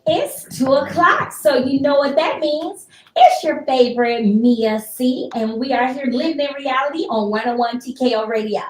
It's 2 o'clock, so you know what that means. It's your favorite Mia C, and we are here living in reality on 101 TKO Radio.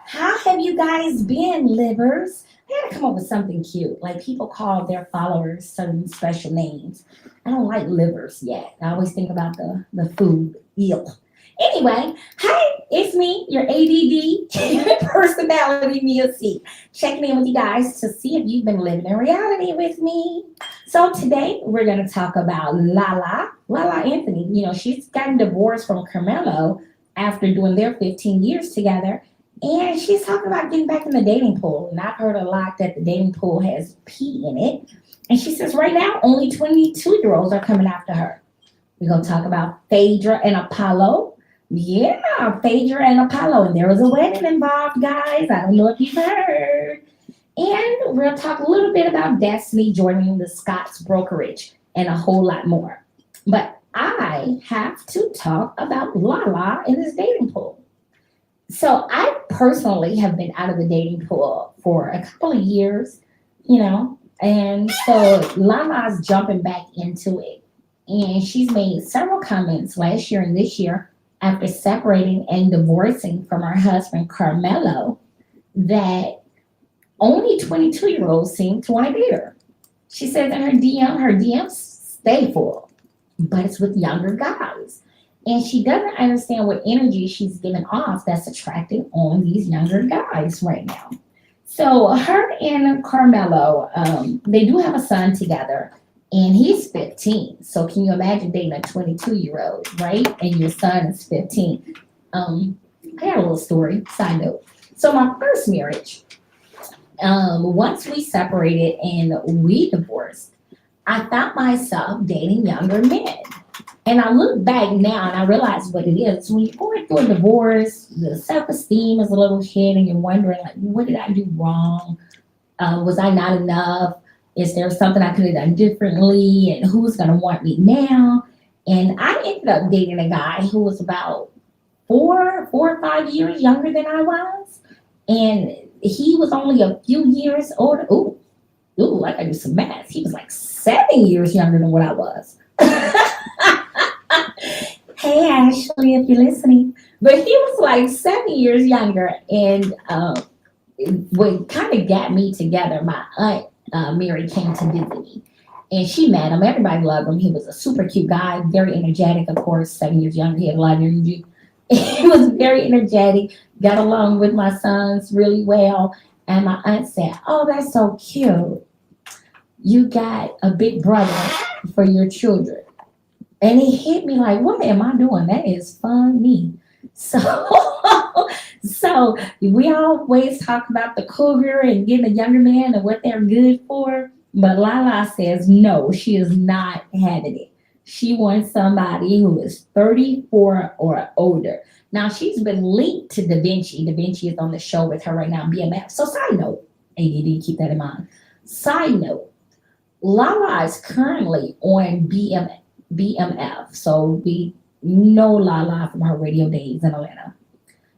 How have you guys been, livers? I gotta come up with something cute. Like people call their followers certain special names. I don't like livers yet. I always think about the food eel. Anyway, hi, it's me, your ADD personality, Mia C. Checking in with you guys to see if you've been living in reality with me. So today we're gonna talk about Lala Anthony. You know, she's gotten divorced from Carmelo after doing their 15 years together. And she's talking about getting back in the dating pool. And I've heard a lot that the dating pool has pee in it. And she says right now only 22-year-olds are coming after her. We're going to talk about Phaedra and Apollo. Yeah, Phaedra and Apollo. And there was a wedding involved, guys. I don't know if you've heard. And we're going to talk a little bit about Destiny joining the Scott's brokerage and a whole lot more. But I have to talk about Lala in this dating pool. So I personally have been out of the dating pool for a couple of years, and so Lala's jumping back into it. And she's made several comments last year and this year after separating and divorcing from her husband Carmelo that only 22-year-olds seem to want to date her. She says in her DMs stay full, but it's with younger guys. And she doesn't understand what energy she's giving off that's attracting on these younger guys right now. So her and Carmelo, they do have a son together, and he's 15. So can you imagine dating a 22-year-old, right? And your son is 15. I got a little story, side note. So my first marriage, once we separated and we divorced, I found myself dating younger men. And I look back now and I realize what it is. When you're going through a divorce, the self esteem is a little hit, and you're wondering, like, what did I do wrong? Was I not enough? Is there something I could have done differently? And who's going to want me now? And I ended up dating a guy who was about 4 or 5 years younger than I was. And he was only a few years older. I got to do some math. He was like 7 years younger than what I was. Hey Ashley, if you're listening, but he was like 7 years younger, and what kind of got me together, my aunt Mary came to visit me, and she met him. Everybody loved him. He was a super cute guy, very energetic. Of course, 7 years younger, he had a lot of energy. He was very energetic. Got along with my sons really well, and my aunt said, "Oh, that's so cute. You got a big brother for your children." And it hit me like, what am I doing? That is funny. So, so we always talk about the cougar and getting a younger man and what they're good for. But Lala says no, she is not having it. She wants somebody who is 34 or older. Now she's been linked to Da Vinci. Da Vinci is on the show with her right now, BMF. So side note, ADD, keep that in mind. Side note, Lala is currently on BMF. So we know Lala from her radio days in Atlanta.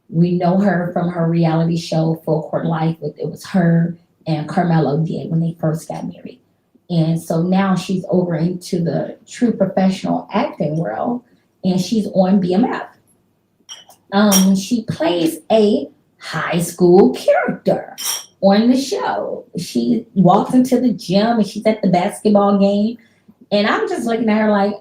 We know her from her reality show Full Court Life. It was her and Carmelo did when they first got married. And so now she's over into the true professional acting world, and she's on BMF. She plays a high school character on the show. She walks into the gym and she's at the basketball game, and I'm just looking at her like,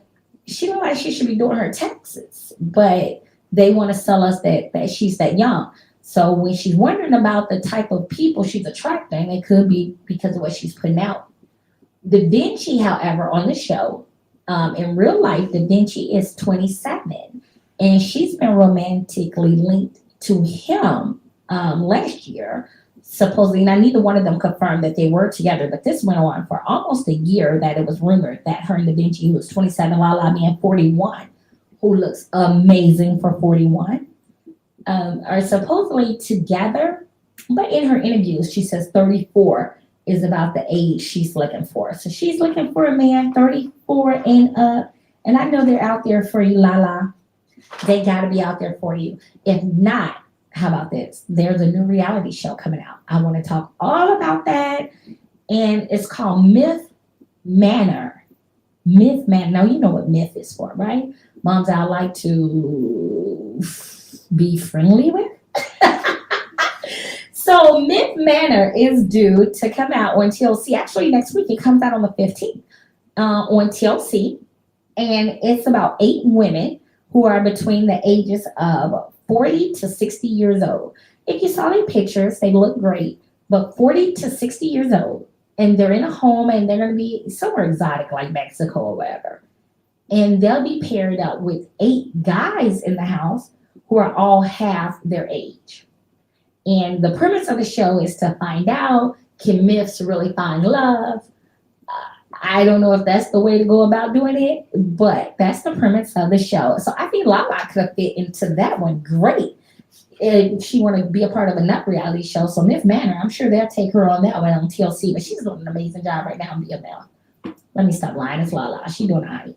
she looks like she should be doing her taxes, but they want to sell us that she's that young. So when she's wondering about the type of people she's attracting, it could be because of what she's putting out. Da Vinci, however, on the show, in real life, Da Vinci is 27, and she's been romantically linked to him last year. Supposedly, now neither one of them confirmed that they were together, but this went on for almost a year that it was rumored that her and Da Vinci, who was 27, Lala being 41, who looks amazing for 41, are supposedly together. But in her interviews, she says 34 is about the age she's looking for. So she's looking for a man 34 and up. And I know they're out there for you, Lala. They got to be out there for you. If not, how about this? There's a new reality show coming out. I want to talk all about that. and it's called Myth Manor. Myth Manor. Now you know what myth is for, right? Moms I like to be friendly with. So Myth Manor is due to come out on TLC. Actually, next week it comes out on the 15th on TLC, and it's about 8 women who are between the ages of 40 to 60 years old. If you saw their pictures, they look great, but 40 to 60 years old, and they're in a home and they're going to be somewhere exotic like Mexico or wherever. And they'll be paired up with 8 guys in the house who are all half their age. And the premise of the show is to find out, can myths really find love? I don't know if that's the way to go about doing it, but that's the premise of the show. So I think Lala could fit into that one great if she want to be a part of a nut reality show. So Myth Manor, I'm sure they'll take her on that one on TLC, but she's doing an amazing job right now on BML. Let me stop lying. It's Lala. She's doing all right.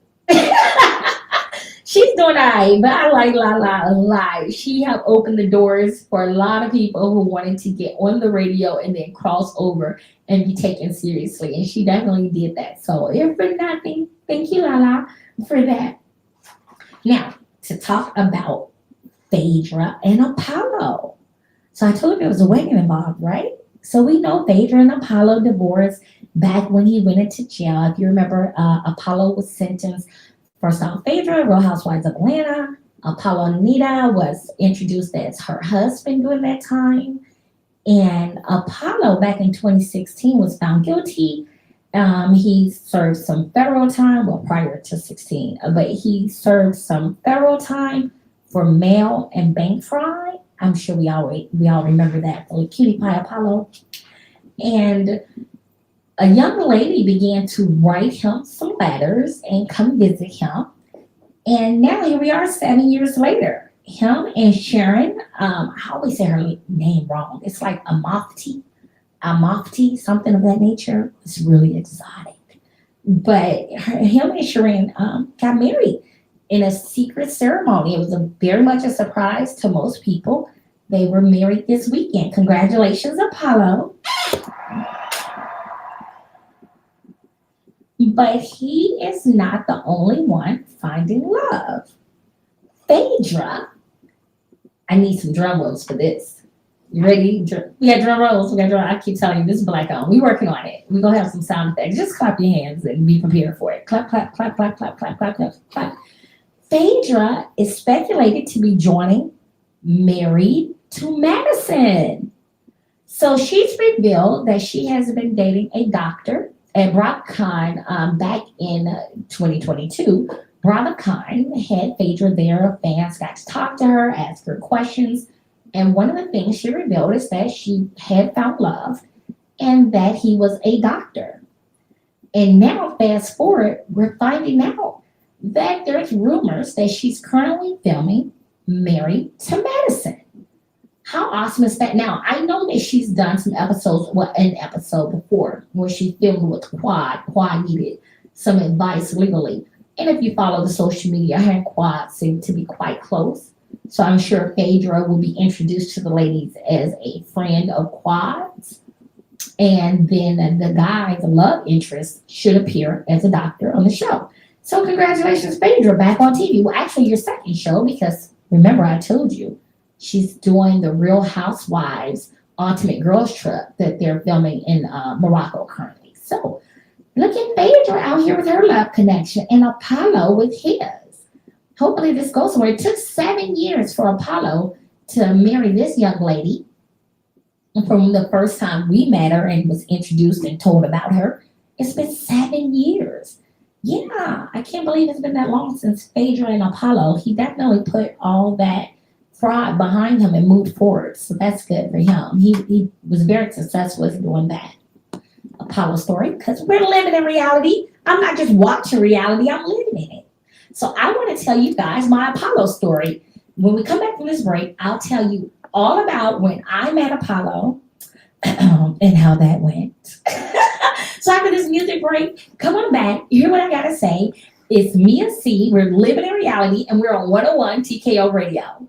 She's doing all right, but I like Lala a lot. She have opened the doors for a lot of people who wanted to get on the radio and then cross over and be taken seriously. And she definitely did that. So if for nothing, thank you, Lala, for that. Now, to talk about Phaedra and Apollo. So I told you there was a wedding involved, right? So we know Phaedra and Apollo divorced back when he went into jail. If you remember, Apollo was sentenced first on Phaedra, Real Housewives of Atlanta. Apollo Nita was introduced as her husband during that time. And Apollo, back in 2016, was found guilty. He served some federal time, well, prior to 16, but he served some federal time for mail and bank fraud. I'm sure we all remember that, the cutie pie Apollo. And a young lady began to write him some letters and come visit him. And now here we are 7 years later. Him and Sharon, I always say her name wrong. It's like Amofti, something of that nature. It's really exotic. But him and Sharon got married in a secret ceremony. It was very much a surprise to most people. They were married this weekend. Congratulations, Apollo. But he is not the only one finding love. Phaedra, I need some drum rolls for this. You ready? We got drum rolls. I keep telling you, this is black on. We working on it. We're going to have some sound effects. Just clap your hands and be prepared for it. Clap, clap, clap, clap, clap, clap, clap, clap, clap. Phaedra is speculated to be joining Married to Madison. So she's revealed that she has been dating a doctor at BravoCon back in 2022. BravoCon had Phaedra there. Fans got to talk to her, ask her questions. And one of the things she revealed is that she had found love and that he was a doctor. And now, fast forward, we're finding out that there's rumors that she's currently filming Married to Madison. How awesome is that? Now, I know that she's done some episodes, well, an episode before where she filmed with Quad. Quad needed some advice legally. And if you follow the social media, her and Quad seem to be quite close. So I'm sure Phaedra will be introduced to the ladies as a friend of Quad's. And then the guy, the love interest, should appear as a doctor on the show. So congratulations, Phaedra, back on TV. Well, actually, your second show, because remember I told you, she's doing the Real Housewives Ultimate Girls Trip that they're filming in Morocco currently. So look at Phaedra out here with her love connection and Apollo with his. Hopefully this goes somewhere. It took 7 years for Apollo to marry this young lady from the first time we met her and was introduced and told about her. It's been 7 years. Yeah, I can't believe it's been that long since Phaedra and Apollo. He definitely put all that fraud behind him and moved forward. So that's good for him. He was very successful with doing that Apollo story because we're living in reality. I'm not just watching reality, I'm living in it. So I want to tell you guys my Apollo story. When we come back from this break, I'll tell you all about when I met Apollo and how that went. So after this music break, come on back. You hear what I got to say. It's me and C. We're living in reality and we're on 101 TKO Radio.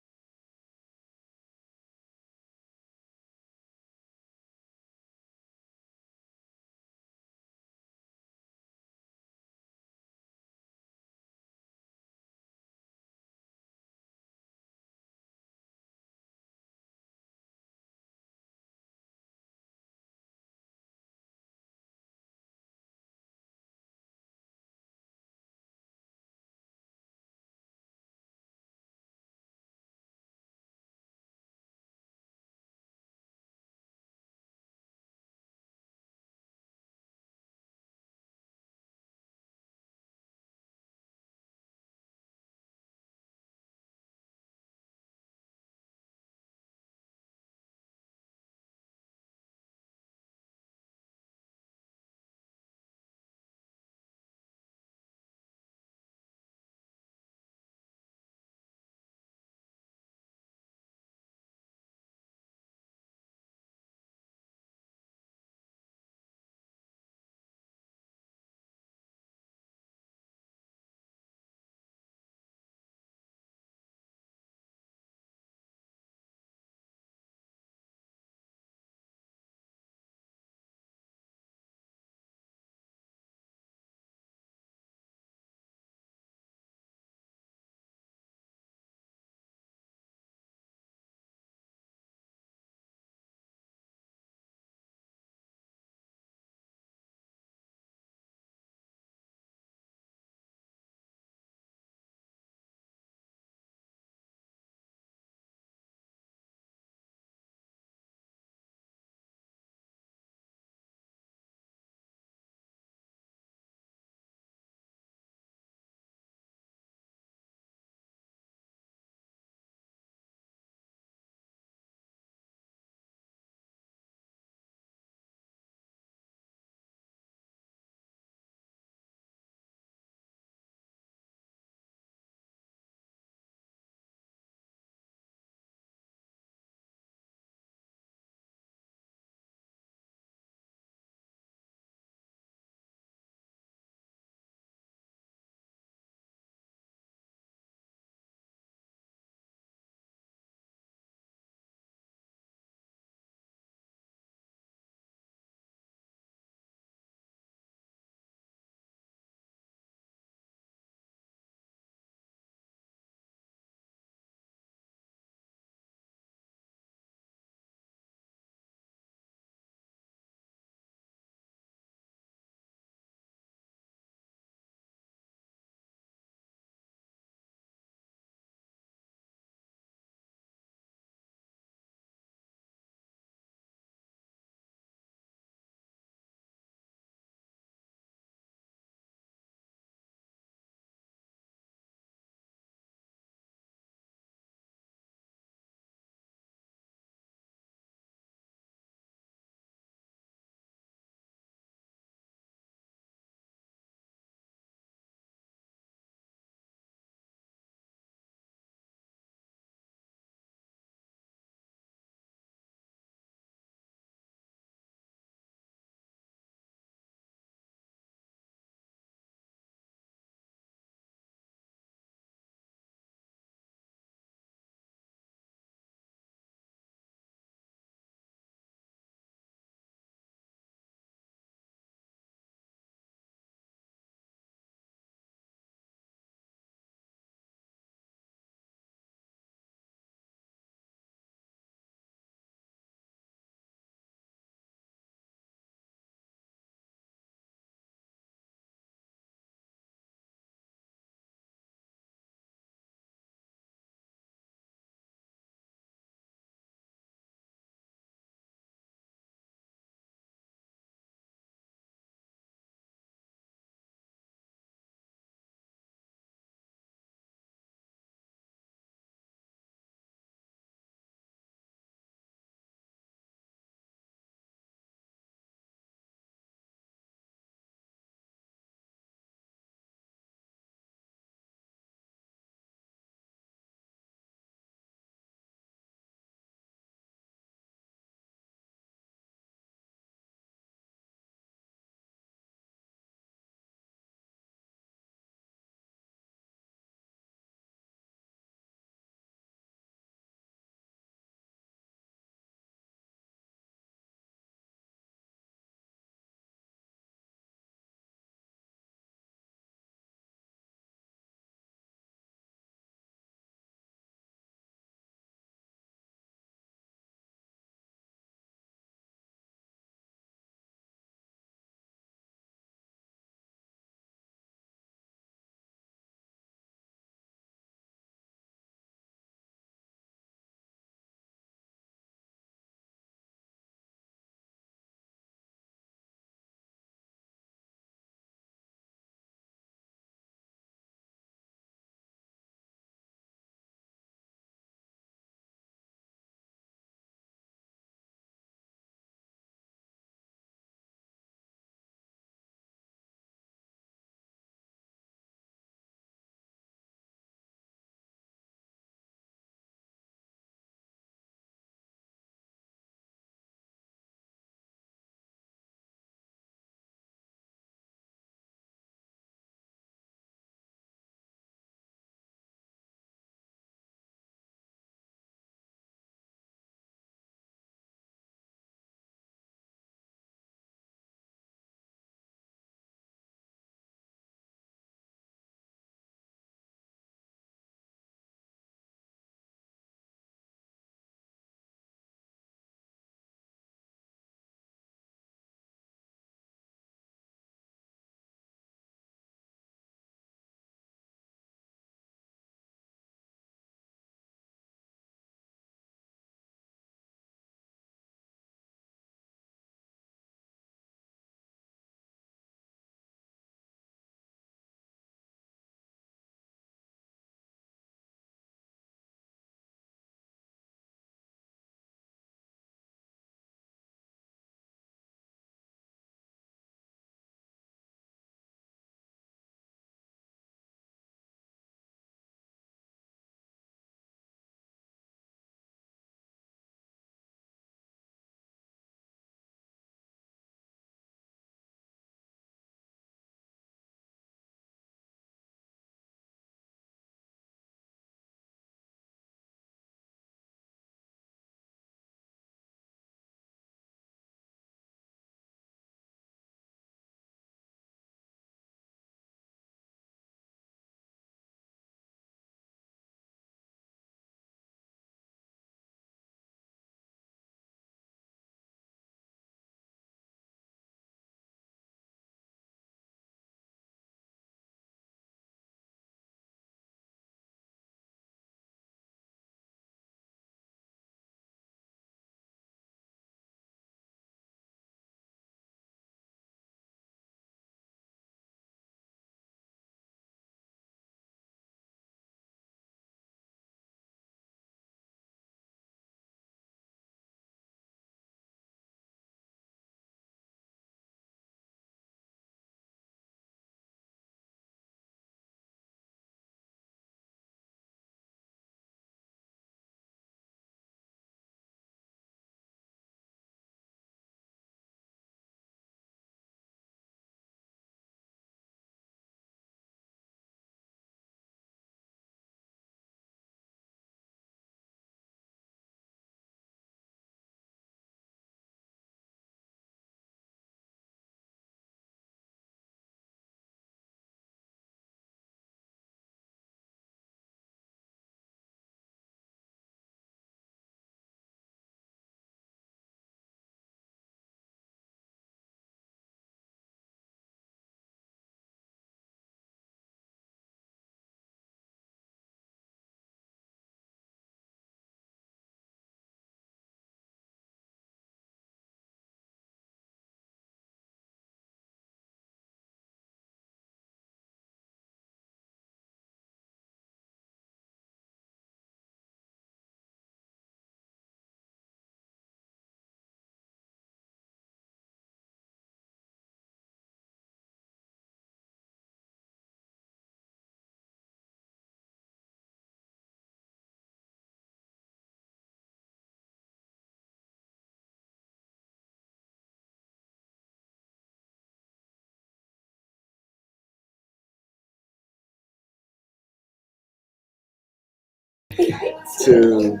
Two,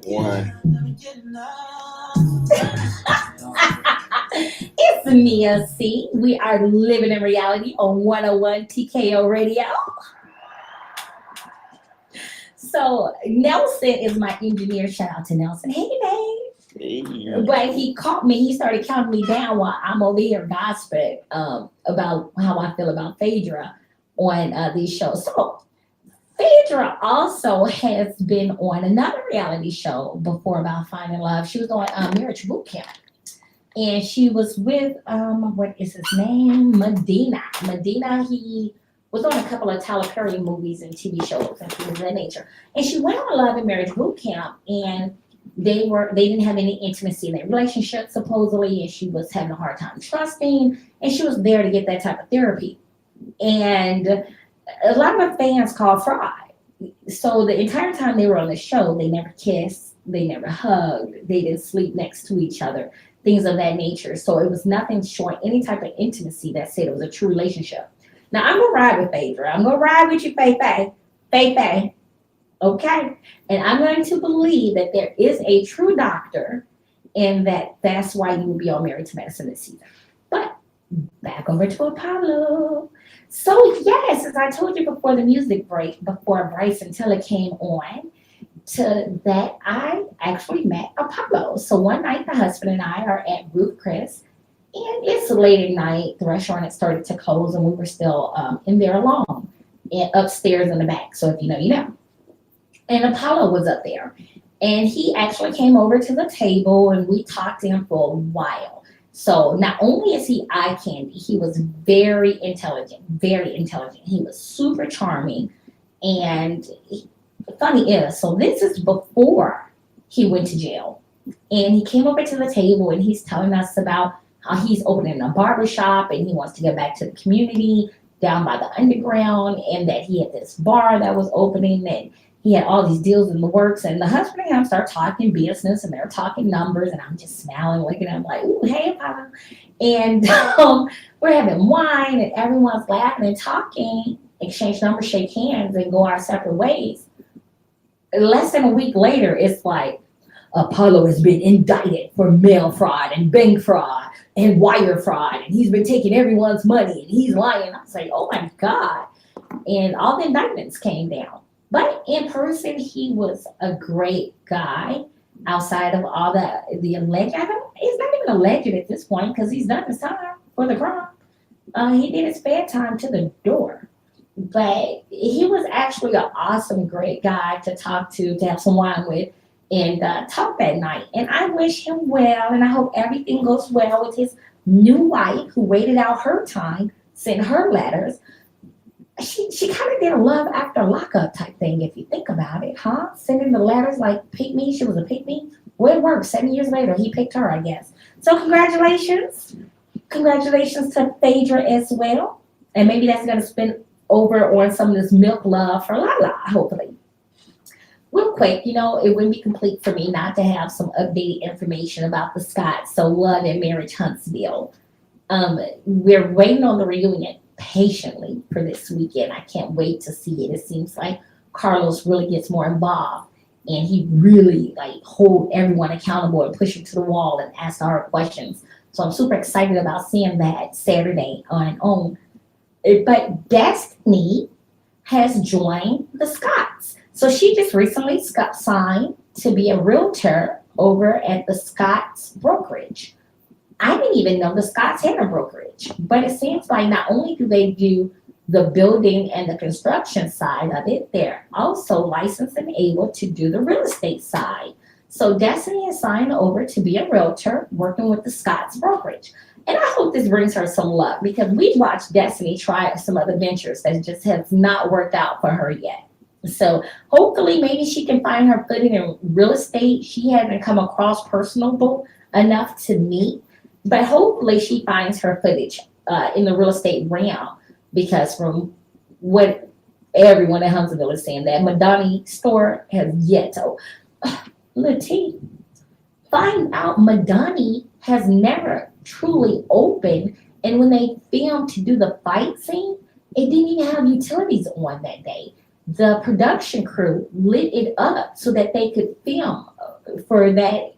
one. It's Nia C. We are living in reality on 101 TKO Radio. So Nelson is my engineer. Shout out to Nelson. Hey, Hey. babe. But he caught me. He started counting me down while I'm over here gossiping about how I feel about Phaedra on these shows. So Phaedra also has been on another reality show before about finding love. She was on Marriage Boot Camp, and she was with what is his name? Medina. Medina. He was on a couple of Tyler Perry movies and TV shows and things of that nature. And she went on Love and Marriage Boot Camp, and they didn't have any intimacy in their relationship supposedly, and she was having a hard time trusting, and she was there to get that type of therapy. And a lot of the fans called fraud. So the entire time they were on the show, they never kissed, they never hugged, they didn't sleep next to each other, things of that nature. So it was nothing showing any type of intimacy that said it was a true relationship. Now I'm gonna ride with Phaedra. I'm gonna ride with you, Faye Faye. Faye Faye. Okay. And I'm going to believe that there is a true doctor and that's why you will be on Married to Medicine this season. But back over to Apollo. So yes, as I told you before the music break, before Bryson Tiller came on, to that I actually met Apollo. So one night the husband and I are at Ruth Chris, and it's late at night. The restaurant had started to close, and we were still in there alone, and upstairs in the back. So if you know, you know. And Apollo was up there, and he actually came over to the table, and we talked to him for a while. So not only is he eye candy, he was very intelligent, very intelligent. He was super charming, and funny is, so this is before he went to jail, and he came over to the table, and he's telling us about how he's opening a barber shop, and he wants to get back to the community down by the underground, and that he had this bar that was opening, and he had all these deals in the works, and the husband and him start talking business, and they're talking numbers, and I'm just smiling, looking at him like, "Ooh, hey, Apollo," and we're having wine, and everyone's laughing and talking, exchange numbers, shake hands, and go our separate ways. Less than a week later, it's like Apollo has been indicted for mail fraud and bank fraud and wire fraud, and he's been taking everyone's money, and he's lying. I was like, oh my God. And all the indictments came down. But in person, he was a great guy. Outside of all the alleged, I don't, it's not even alleged at this point because he's done his time for the crime. He did his spare time to the door. But he was actually an awesome, great guy to talk to have some wine with, and talk that night. And I wish him well, and I hope everything goes well with his new wife who waited out her time, sent her letters. She kind of did a love after lockup type thing, if you think about it, huh? Sending the letters like pick me, she was a pick me. Well, it worked. 7 years later, he picked her, I guess. So congratulations. Congratulations to Phaedra as well. And maybe that's going to spin over on some of this milk love for Lala, hopefully. Real quick, it wouldn't be complete for me not to have some updated information about the Scotts. So Love and Marriage Huntsville. We're waiting on the reunion patiently for this weekend. I can't wait to see it. It seems like Carlos really gets more involved, and he really like hold everyone accountable and push them to the wall and ask hard questions. So I'm super excited about seeing that Saturday on. But Destiny has joined the Scotts. So she just recently got signed to be a realtor over at the Scotts brokerage. I didn't even know the Scotts had a brokerage, but it seems like not only do they do the building and the construction side of it, they're also licensed and able to do the real estate side. So Destiny is signed over to be a realtor working with the Scotts brokerage. And I hope this brings her some luck because we've watched Destiny try some other ventures that just has not worked out for her yet. So hopefully maybe she can find her footing in real estate. She hasn't come across personable enough to me, but hopefully she finds her footage in the real estate realm because from what everyone at Huntsville is saying, that Madani store has yet to. Latif, find out Madani has never truly opened, and when they filmed to do the fight scene, it didn't even have utilities on that day. the production crew lit it up so that they could film for that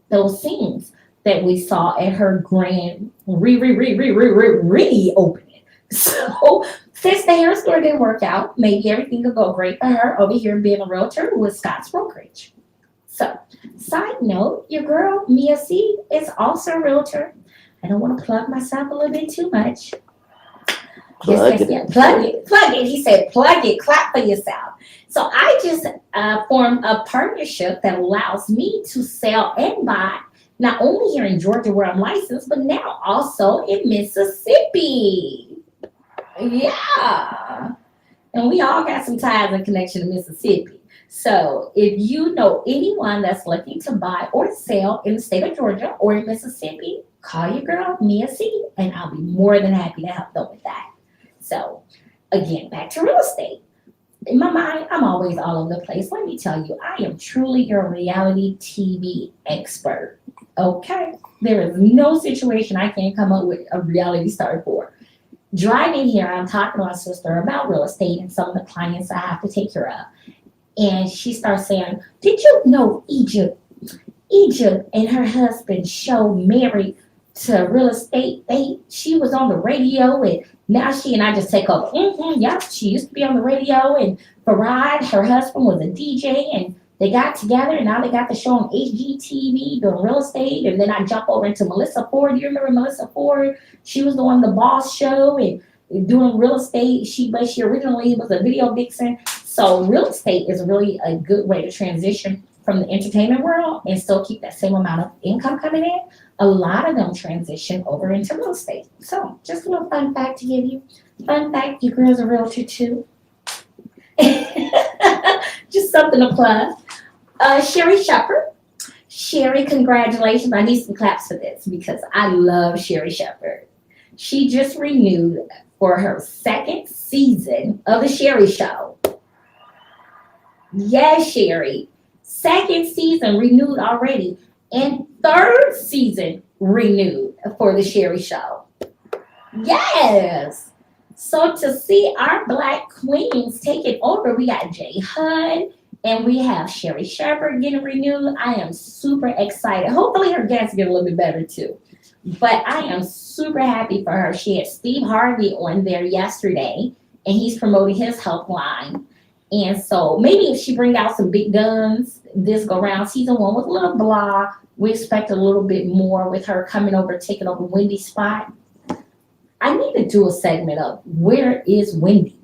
those scenes that we saw at her grand reopening. So since the hair store didn't work out, maybe everything could go great for her over here being a realtor with Scott's brokerage. So, side note, your girl Mia C is also a realtor. I don't want to plug myself a little bit too much. Yes, Plug yes, it. yeah. Plug it, plug it. He said, plug it, clap for yourself. So I just formed a partnership that allows me to sell and buy not only here in Georgia where I'm licensed, but now also in Mississippi. Yeah. And we all got some ties and connection to Mississippi. So if you know anyone that's looking to buy or sell in the state of Georgia or in Mississippi, call your girl, Mia C, and I'll be more than happy to help them with that. So again, back to real estate. In my mind, I'm always all over the place. Let me tell you, I am truly your reality TV expert. Okay? There is no situation I can't come up with a reality star for. Driving here, I'm talking to my sister about real estate and some of the clients I have to take care of. And she starts saying, did you know Egypt and her husband show married to real estate. She was on the radio and now she and I just take over. Yep, she used to be on the radio and Farad, her husband was a DJ and they got together and now they got the show on HGTV doing real estate. And then I jump over into Melissa Ford. Do you remember Melissa Ford? She was doing the boss show and doing real estate. She originally was a video vixen. So real estate is really a good way to transition from the entertainment world and still keep that same amount of income coming in. A lot of them transition over into real estate. So just a little fun fact to give you. Fun fact, your girl's a realtor too. Just something to plug. Sherry Shepherd. Sherry, congratulations. I need some claps for this because I love Sherry Shepherd. She just renewed for her second season of the Sherry Show. Yes, Sherry. Second season renewed already, and third season renewed for the Sherry Show. Yes. So to see our Black queens take it over, we got Jay Hud and we have Sherry Shepherd getting renewed. I am super excited. Hopefully her guests get a little bit better too. But I am super happy for her. She had Steve Harvey on there yesterday, and he's promoting his helpline. And so maybe if she bring out some big guns this go round, season one was a little blah. We expect a little bit more with her coming over, taking over Wendy's spot. I need to do a segment of where is Wendy?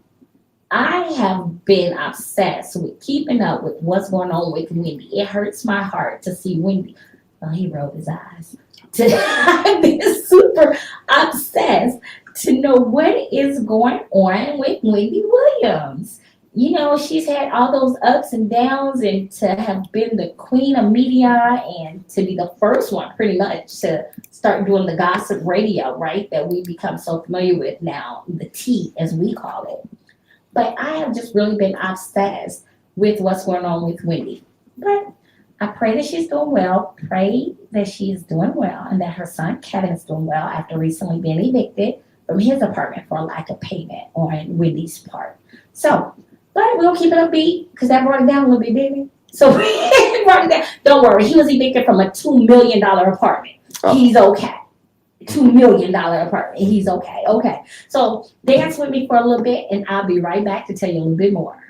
I have been obsessed with keeping up with what's going on with Wendy. It hurts my heart to see Wendy. Oh, he rolled his eyes. I've been super obsessed to know what is going on with Wendy Williams. You know, she's had all those ups and downs, and to have been the queen of media and to be the first one, pretty much, to start doing the gossip radio, right? That we become so familiar with now, the T as we call it. But I have just really been obsessed with what's going on with Wendy. But I pray that she's doing well. Pray that she's doing well and that her son Kevin is doing well after recently being evicted from his apartment for a lack of payment on Wendy's part. So, but we'll keep it upbeat because that brought it down a little bit, baby. So we brought it down. Don't worry, he was evicted from a $2 million apartment. Oh. He's okay. $2 million apartment. He's okay. Okay. So dance with me for a little bit and I'll be right back to tell you a little bit more.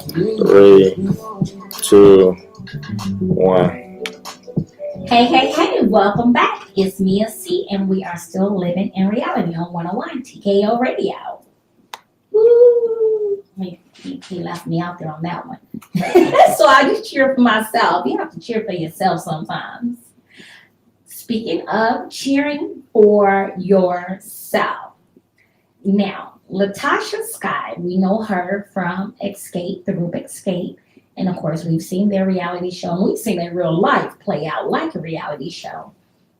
3, 2, 1. Hey, welcome back. It's Mia C, and we are still living in reality on 101 TKO Radio. Woo! He left me out there on that one. So I just cheer for myself. You have to cheer for yourself sometimes. Speaking of cheering for yourself. Now, Latasha Sky, we know her from Escape, the group Escape. And of course, we've seen their reality show and we've seen their real life play out like a reality show.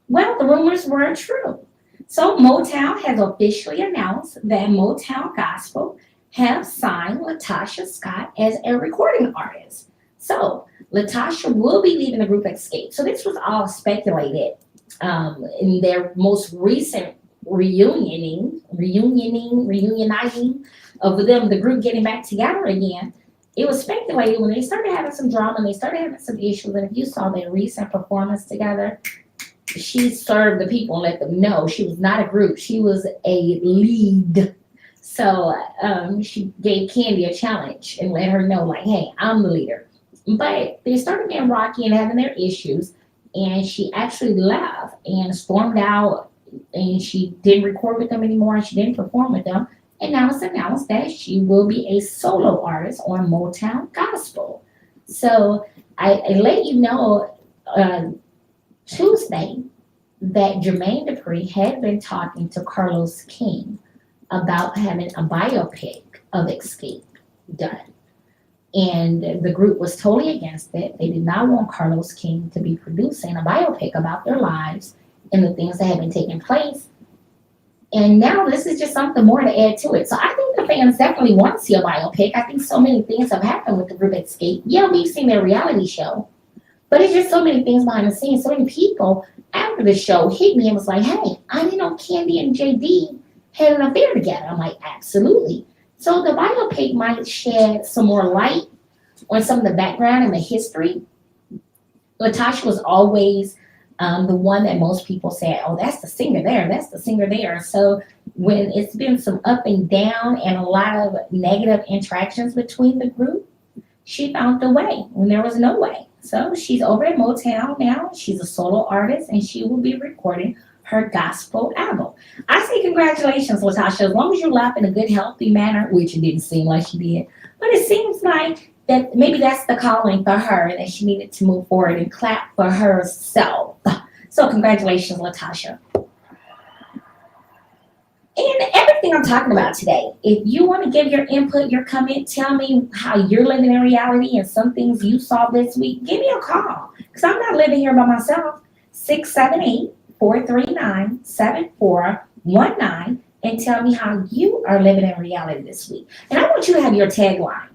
Well, the rumors were true. So Motown has officially announced that Motown Gospel have signed Latasha Scott as a recording artist. So Latasha will be leaving the group Escape. So this was all speculated in their most recent reunioning of them, the group getting back together again. It was speculated when they started having some drama and they started having some issues. And if you saw their recent performance together, she served the people and let them know she was not a group, she was a lead. So she gave Candy a challenge and let her know, like, hey, I'm the leader. But they started getting rocky and having their issues, and she actually left and stormed out, and she didn't record with them anymore, and she didn't perform with them. And now it's announced that she will be a solo artist on Motown Gospel. So I let you know Tuesday that Jermaine Dupri had been talking to Carlos King about having a biopic of Escape done. And the group was totally against it. They did not want Carlos King to be producing a biopic about their lives and the things that had been taking place. And now this is just something more to add to it. So I think the fans definitely want to see a biopic. I think so many things have happened with the group Escape. Yeah, we've seen their reality show, but it's just so many things behind the scenes. So many people after the show hit me and was like, hey, I didn't know Candy and JD had an affair together. I'm like, absolutely. So the biopic might shed some more light on some of the background and the history. Latasha was always the one that most people said, oh, that's the singer there, that's the singer there. So when it's been some up and down and a lot of negative interactions between the group, she found a way when there was no way. So she's over at Motown now. She's a solo artist and she will be recording her gospel album. I say congratulations, Latasha, as long as you laugh in a good, healthy manner, which it didn't seem like she did. But it seems like that maybe that's the calling for her, that she needed to move forward and clap for herself. So congratulations, Latasha. And everything I'm talking about today, if you want to give your input, your comment, tell me how you're living in reality and some things you saw this week, give me a call. Because I'm not living here by myself. 678-439-7419 and tell me how you are living in reality this week. And I want you to have your tagline.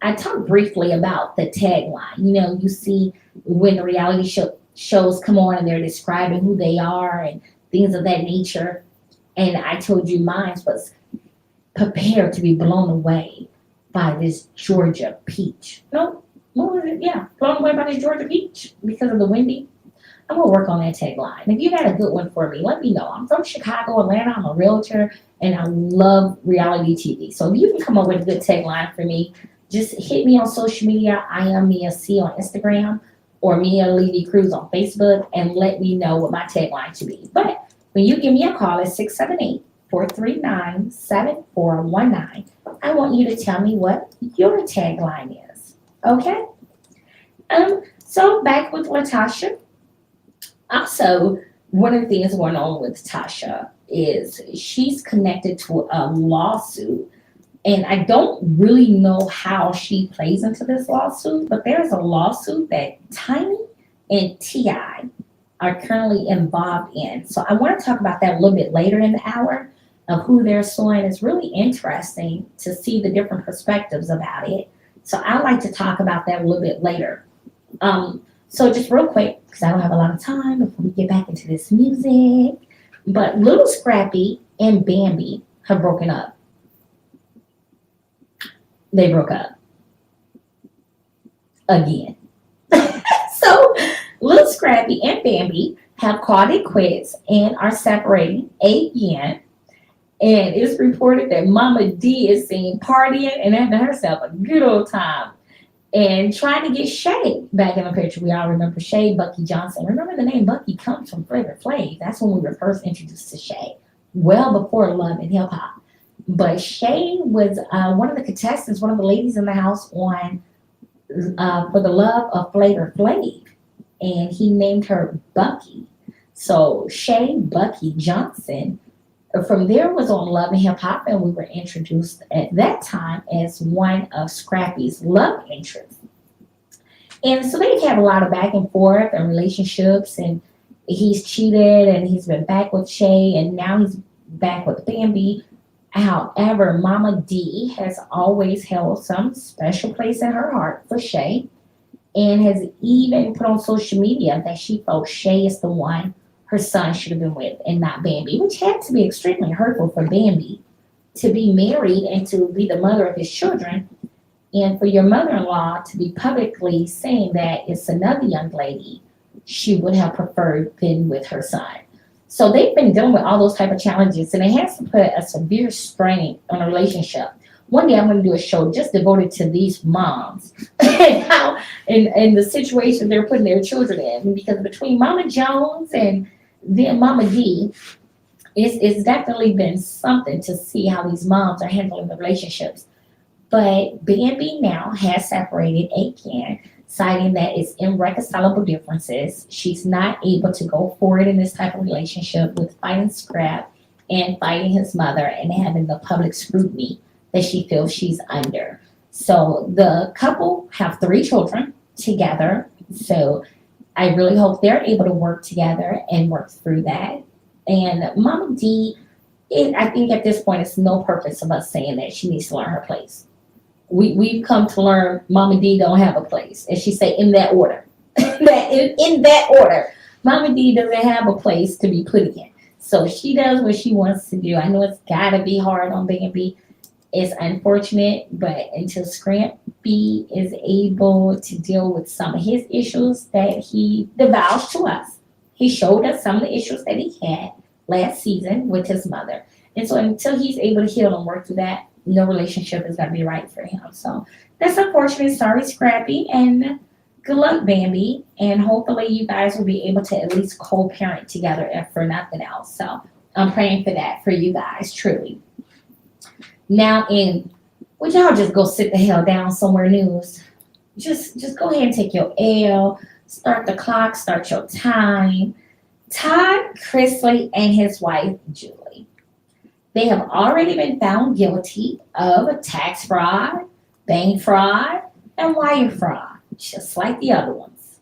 I talked briefly about the tagline. You know, you see when the reality shows come on and they're describing who they are and things of that nature. And I told you mine was prepared to be blown away by this Georgia peach. No, what was it? Yeah, blown away by this Georgia peach because of the windy. I'm gonna work on that tagline. If you got a good one for me, let me know. I'm from Chicago, Atlanta. I'm a realtor, and I love reality TV. So if you can come up with a good tagline for me, just hit me on social media. I am Mia C on Instagram or Mia Levy Cruz on Facebook, and let me know what my tagline should be. But when you give me a call at 678-439-7419, I want you to tell me what your tagline is. Okay? So back with Latasha. Also, one of the things going on with Tasha is she's connected to a lawsuit. And I don't really know how she plays into this lawsuit, but there's a lawsuit that Tiny and T.I. are currently involved in. So I want to talk about that a little bit later in the hour of who they're suing. It's really interesting to see the different perspectives about it. So I'd like to talk about that a little bit later. So just real quick, because I don't have a lot of time before we get back into this music, but Little Scrappy and Bambi have broken up. They broke up again. So Little Scrappy and Bambi have called it quits and are separating again. And it's reported that Mama D is seen partying and having herself a good old time and trying to get Shay back in the picture. We all remember Shay, Bucky Johnson. Remember the name Bucky comes from Flavor Flav. That's when we were first introduced to Shay, well before Love and Hip Hop. But Shay was one of the contestants, one of the ladies in the house on For the Love of Flavor Flav, and he named her Bucky. So Shay Bucky Johnson from there was on Love and Hip Hop, and we were introduced at that time as one of Scrappy's love interests. And so they have a lot of back and forth and relationships, and he's cheated, and he's been back with Shay, and now he's back with Bambi. However, Mama D has always held some special place in her heart for Shay and has even put on social media that she felt Shay is the one her son should have been with and not Bambi, which had to be extremely hurtful for Bambi to be married and to be the mother of his children, and for your mother in law to be publicly saying that it's another young lady she would have preferred been with her son. So they've been dealing with all those type of challenges, and it has to put a severe strain on a relationship. One day I'm going to do a show just devoted to these moms and how and the situation they're putting their children in. Because between Mama Jones and then Mama D, it's definitely been something to see how these moms are handling the relationships. But Bambi now has separated again, citing that it's irreconcilable differences. She's not able to go forward in this type of relationship with fighting Scrap and fighting his mother and having the public scrutiny that she feels she's under. So the couple have three children together. So I really hope they're able to work together and work through that. And Mama D, I think at this point, it's no purpose of us saying that she needs to learn her place. We've come to learn Mama D don't have a place, and she say in that order. That in that order, Mama D doesn't have a place to be put in. So she does what she wants to do. I know it's gotta be hard on Bambi. It's unfortunate, but until Scrappy is able to deal with some of his issues that he divulged to us, he showed us some of the issues that he had last season with his mother. And so until he's able to heal and work through that, no relationship is going to be right for him. So that's unfortunate. Sorry, Scrappy. And good luck, Bambi. And hopefully you guys will be able to at least co-parent together if for nothing else. So I'm praying for that for you guys, truly. Now, would y'all just go sit the hell down somewhere news? Just go ahead and take your L, start the clock, start your time. Todd Chrisley and his wife, Julie. They have already been found guilty of tax fraud, bank fraud, and wire fraud, just like the other ones.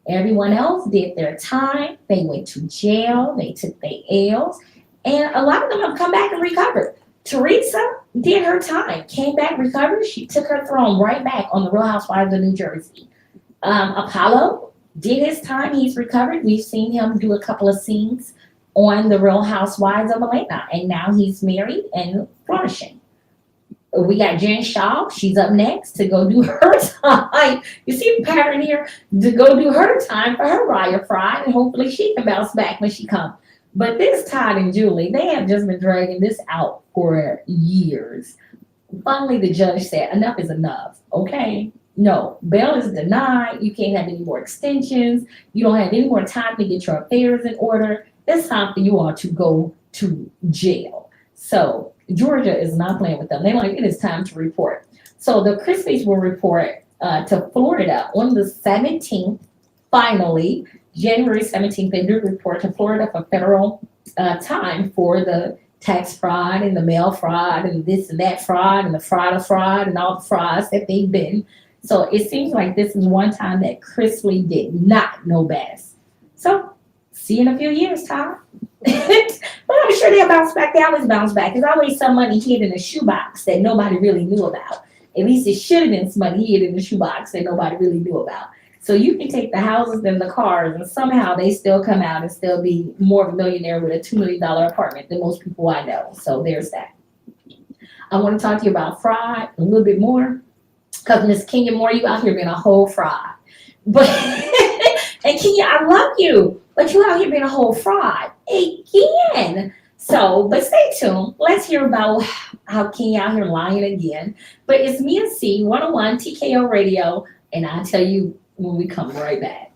Everyone else did their time. They went to jail. They took their L's. And a lot of them have come back and recovered. Teresa did her time, came back, recovered. She took her throne right back on the Real Housewives of New Jersey. Apollo did his time. He's recovered. We've seen him do a couple of scenes on the Real Housewives of Atlanta, and now he's married and flourishing. We got Jen Shaw. She's up next to go do her time. You see the pattern here? To go do her time for her wire fraud, and hopefully she can bounce back when she comes. But this Todd and Julie, they have just been dragging this out for years. Finally, the judge said, enough is enough, okay? No, bail is denied. You can't have any more extensions. You don't have any more time to get your affairs in order. It's time for you all to go to jail. So Georgia is not playing with them. They're like, it is time to report. So the Chrisleys will report to Florida on the 17th, finally. January 17th, they do report to Florida for federal time for the tax fraud and the mail fraud and this and that fraud and the fraud of fraud and all the frauds that they've been. So it seems like this is one time that Chrisley did not know best. So see you in a few years, Todd. But I'm sure they'll bounce back. They always bounce back. There's always some money hid in a shoebox that nobody really knew about. At least it should have been some money hid in the shoebox that nobody really knew about. So you can take the houses and the cars, and somehow they still come out and still be more of a millionaire with a $2 million apartment than most people I know. So there's that. I want to talk to you about fraud a little bit more, because Miss Kenya Moore, you out here being a whole fraud. But and Kenya, I love you, but you out here being a whole fraud again. So, but stay tuned. Let's hear about how King out here lying again. But it's me and C, 101 TKO Radio, and I'll tell you when we come right back.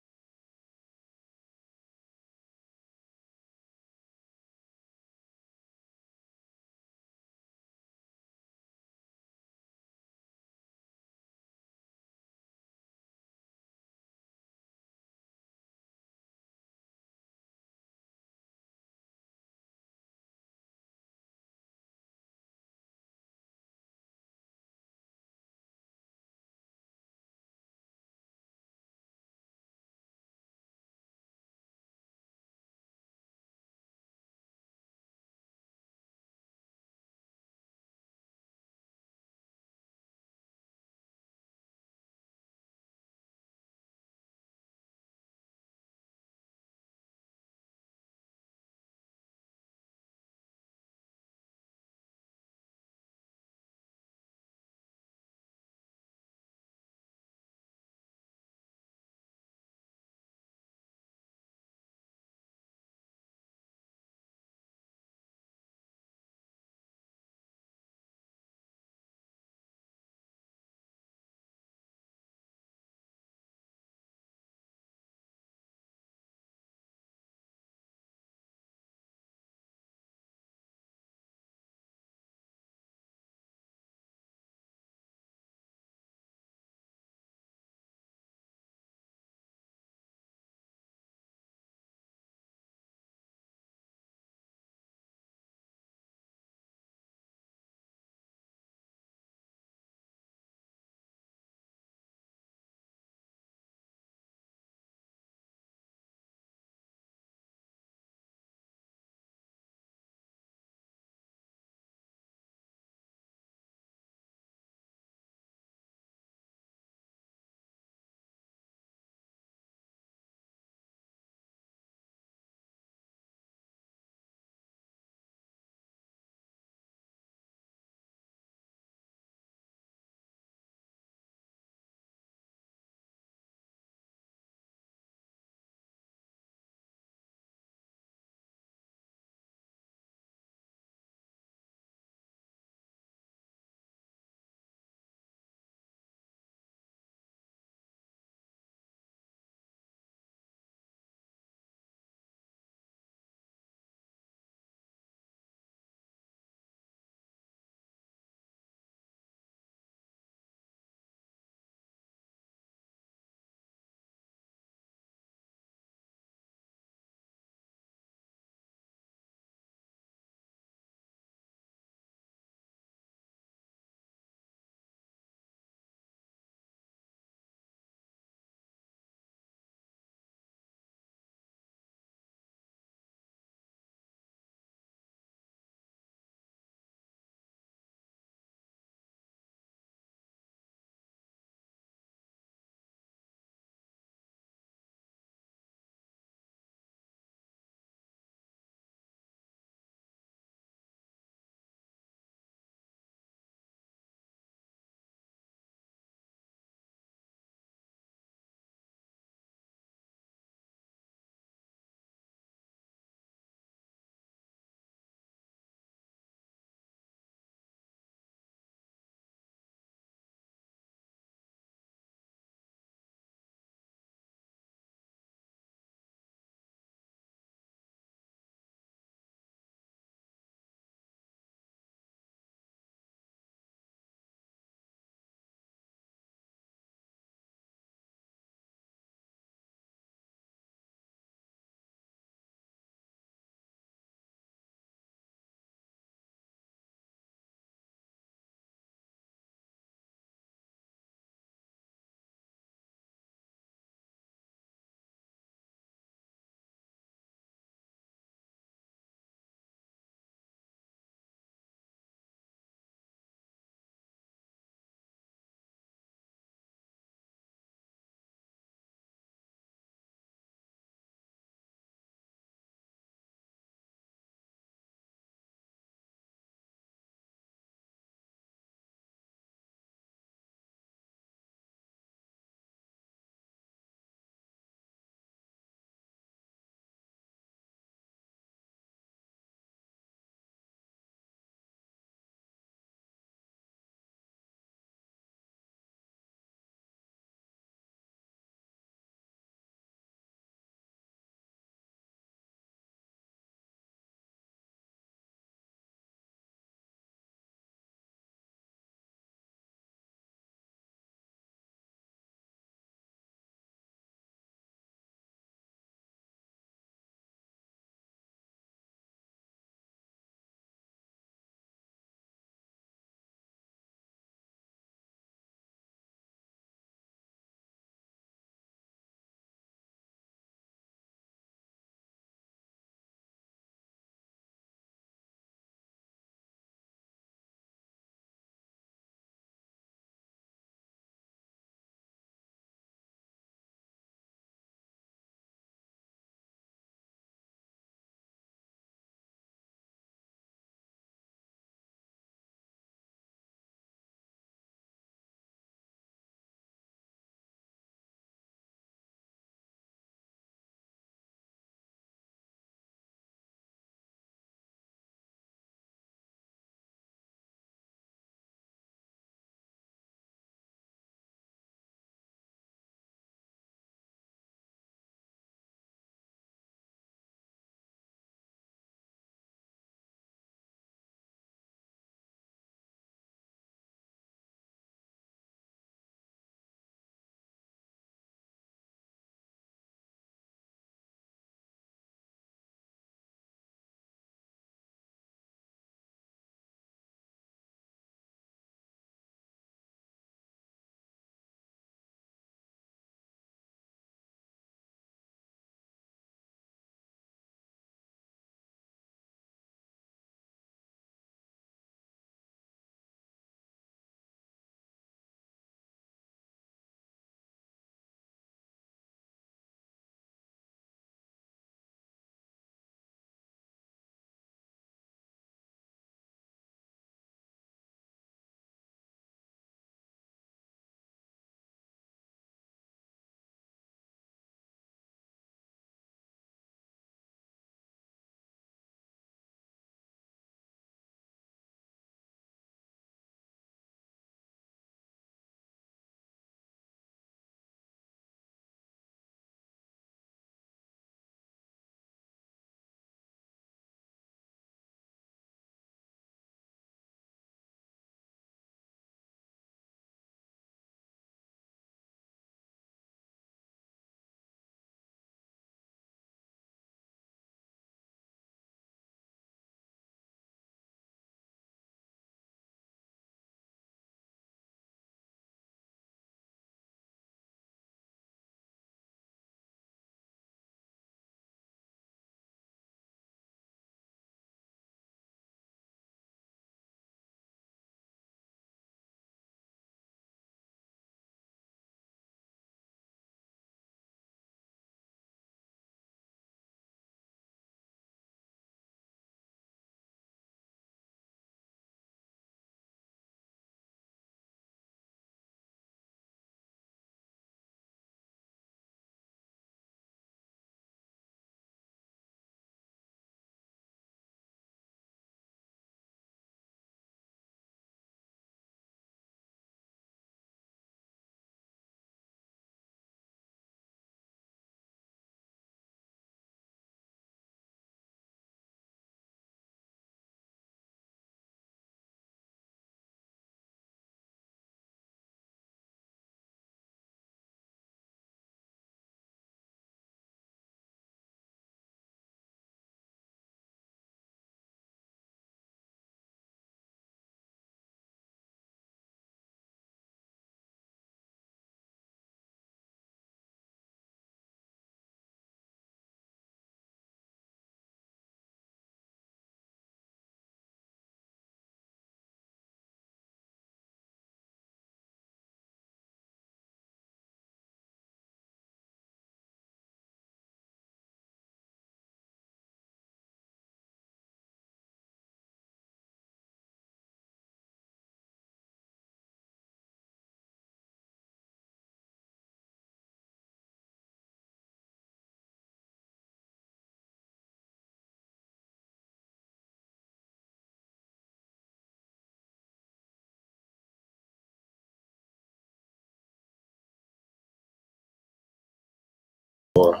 4,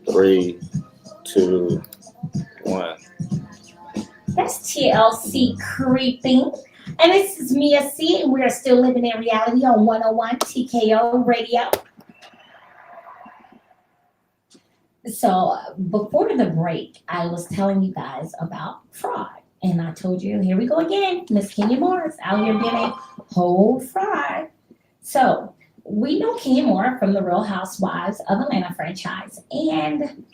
3, 2, 1. That's TLC Creeping. And this is Mia C, and we are still living in reality on 101 TKO Radio. So before the break, I was telling you guys about fraud. And I told you, here we go again. Miss Kenya Moore is out here being a whole fraud. So we know Kenya Moore from the Real Housewives of Atlanta franchise. And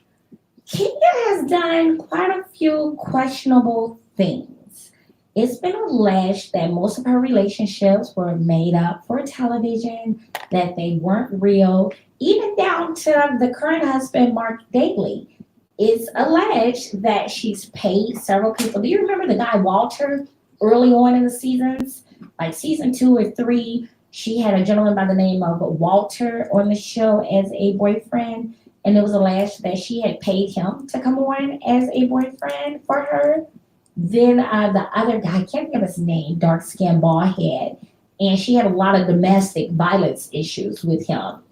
Kenya has done quite a few questionable things. It's been alleged that most of her relationships were made up for television, that they weren't real, even down to the current husband, Mark Daly. It's alleged that she's paid several people. Do you remember the guy Walter early on in the seasons? Like season 2 or 3, she had a gentleman by the name of Walter on the show as a boyfriend, and it was alleged that she had paid him to come on as a boyfriend for her. Then the other guy, I can't think of his name, dark skinned bald head, and she had a lot of domestic violence issues with him.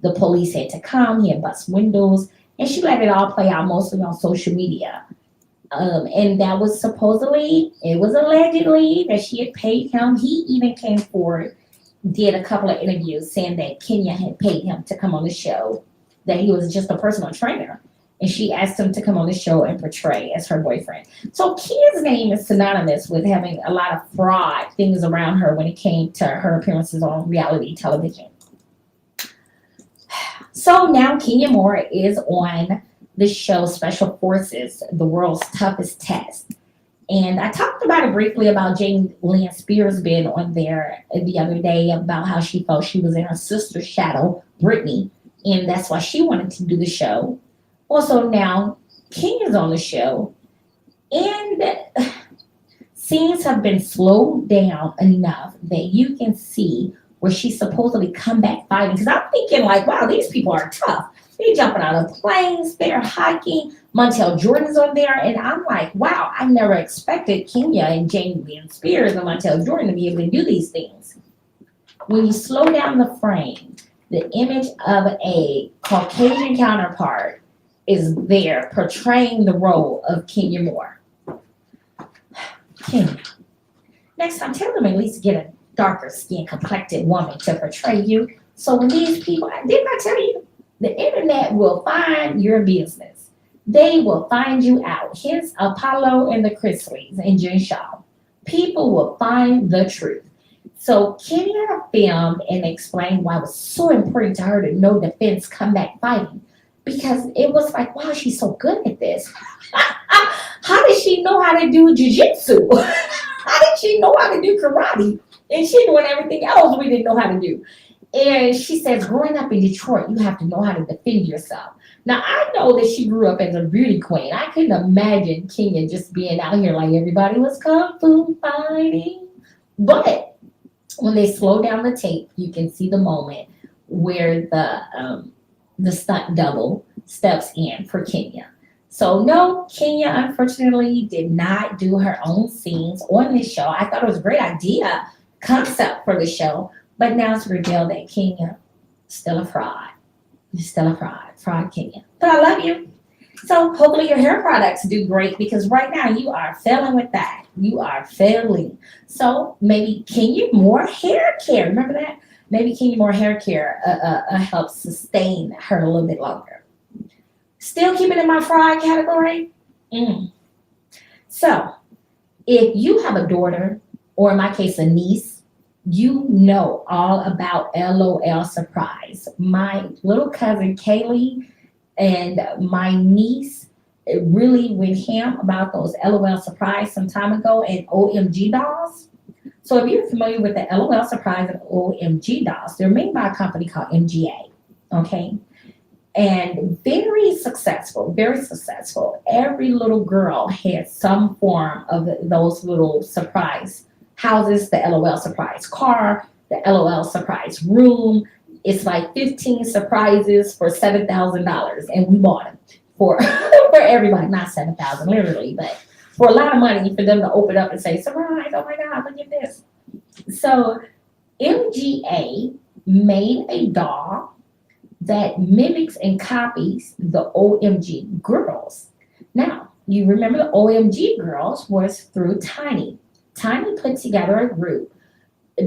The police had to come, he had bust windows, and she let it all play out mostly on social media. And that was supposedly, it was allegedly that she had paid him. He even came forward, did a couple of interviews saying that Kenya had paid him to come on the show, that he was just a personal trainer. And she asked him to come on the show and portray as her boyfriend. So Kenya's name is synonymous with having a lot of fraud things around her when it came to her appearances on reality television. So now Kenya Moore is on the show Special Forces, the world's toughest test. And I talked about it briefly about Jane Lynn Spears being on there the other day about how she felt she was in her sister's shadow, Brittany, and that's why she wanted to do the show. Also now Kenya's on the show, and scenes have been slowed down enough that you can see where she supposedly come back fighting. Because I'm thinking like, wow, these people are tough. They're jumping out of planes, they're hiking. Montel Jordan's on there, and I'm like, wow, I never expected Kenya and Jane Lynn Spears and Montel Jordan to be able to do these things. When you slow down the frame, the image of a Caucasian counterpart is there portraying the role of Kenya Moore. Kenya. Next time, tell them at least get a darker skinned complected woman to portray you. So when these people, didn't I tell you, the internet will find your business. They will find you out. Hence Apollo and the Chrisleys and Jen Shaw. People will find the truth. So Kenya filmed and explained why it was so important to her to know defense come back fighting. Because it was like, wow, she's so good at this. How did she know how to do jiu-jitsu? How did she know how to do karate? And she doing everything else we didn't know how to do. And she says, growing up in Detroit, you have to know how to defend yourself. Now, I know that she grew up as a beauty queen. I couldn't imagine Kenya just being out here like everybody was kung fu fighting. But when they slow down the tape, you can see the moment where the stunt double steps in for Kenya. So no, Kenya unfortunately did not do her own scenes on this show. I thought it was a great idea, concept for the show, but now it's revealed that Kenya still a fraud. You're still a fraud Kenya. But I love you. So hopefully your hair products do great because right now you are failing with that. You are failing. So maybe Kenya Moore hair care. Remember that? Maybe Kenya Moore hair care helps sustain her a little bit longer. Still keeping in my fraud category. So if you have a daughter, or in my case, a niece, you know all about LOL Surprise. My little cousin Kaylee and my niece really went ham about those LOL Surprise some time ago and OMG dolls. So if you're familiar with the LOL Surprise and OMG dolls, they're made by a company called MGA, okay? And very successful, very successful. Every little girl had some form of those little surprise houses, the LOL Surprise car, the LOL Surprise room. It's like 15 surprises for $7,000, and we bought them for for everybody. Not 7,000 literally, but for a lot of money for them to open up and say, surprise, oh my God, look at this. So MGA made a doll that mimics and copies the OMG girls. Now, you remember the OMG girls was through Tiny. Tiny put together a group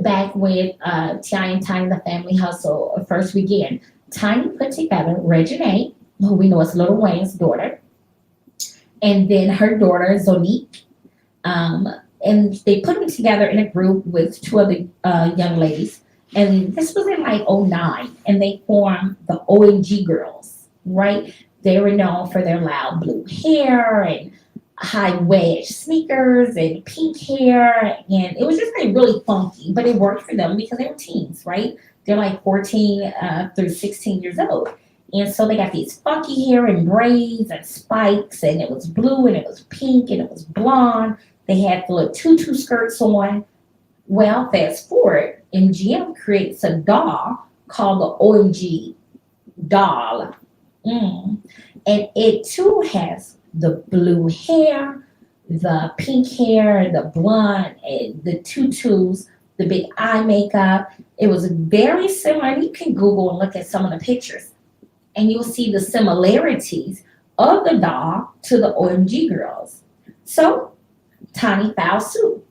back when T.I. and Tiny the Family Hustle first began. Tiny put together Reginae, who we know is Little Wayne's daughter, and then her daughter Zonique. Um, and they put them together in a group with two other young ladies. And this was in like '09, and they formed the OMG Girls, right? They were known for their loud blue hair and high wedge sneakers and pink hair. And it was just like really funky, but it worked for them because they were teens, right? They're like 14 through 16 years old. And so they got these funky hair and braids and spikes, and it was blue and it was pink and it was blonde. They had the little tutu skirts on. Well, fast forward, MGM creates a doll called the OMG doll. Mm. And it too has the blue hair, the pink hair, the blonde, and the tutus, the big eye makeup. It was very similar. And you can Google and look at some of the pictures, and you'll see the similarities of the doll to the OMG girls. So Tiny filed suit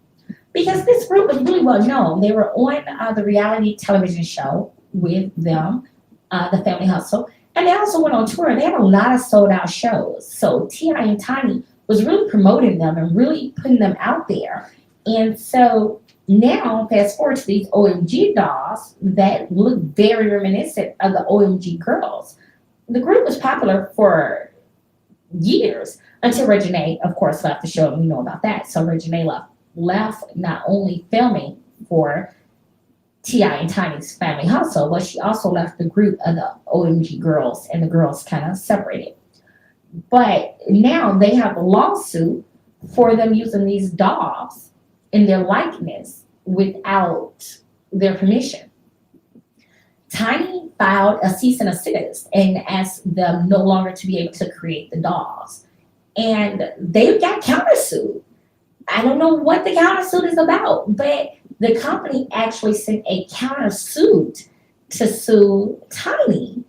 because this group was really well known. They were on the reality television show with them, the Family Hustle, and they also went on tour. They had a lot of sold out shows. So T.I. and Tiny was really promoting them and really putting them out there. And so now, fast forward to these OMG dolls that look very reminiscent of the OMG girls. The group was popular for years until Reginae, of course, left the show, and we know about that. So Reginae left not only filming for T.I. and Tiny's Family Hustle, but she also left the group of the OMG girls, and the girls kind of separated. But now they have a lawsuit for them using these dolls in their likeness without their permission. Tiny filed a cease and desist and asked them no longer to be able to create the dolls. And they got countersued. I don't know what the countersuit is about, but the company actually sent a countersuit to sue Tiny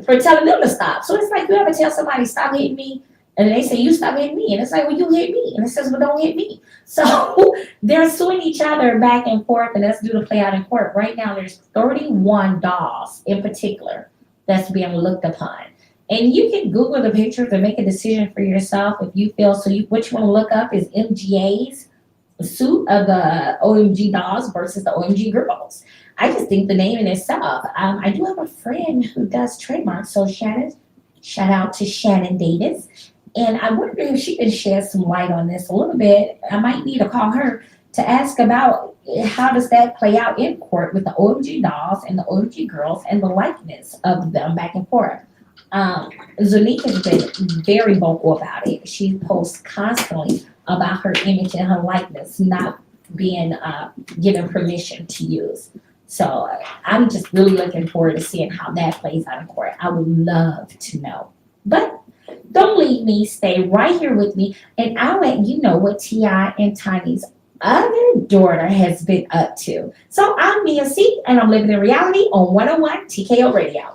for telling them to stop. So it's like you ever tell somebody stop hitting me, and they say you stop hitting me, and it's like well you hit me, and it says well don't hit me. So they're suing each other back and forth, and that's due to play out in court. Right now, there's 31 dolls in particular that's being looked upon. And you can Google the pictures and make a decision for yourself if you feel so. What you want to look up is MGA's suit of the OMG dolls versus the OMG girls. I just think the name in itself. I do have a friend who does trademarks. So Shannon, shout out to Shannon Davis. And I wonder if she can shed some light on this a little bit. I might need to call her to ask about how does that play out in court with the OMG dolls and the OMG girls and the likeness of them back and forth. Zunique has been very vocal about it. She posts constantly about her image and her likeness not being given permission to use. So I'm just really looking forward to seeing how that plays out in court. I would love to know. But don't leave me. Stay right here with me, and I'll let you know what Ti and Tiny's other daughter has been up to. So I'm Mia C, and I'm living in reality on 101 TKO Radio.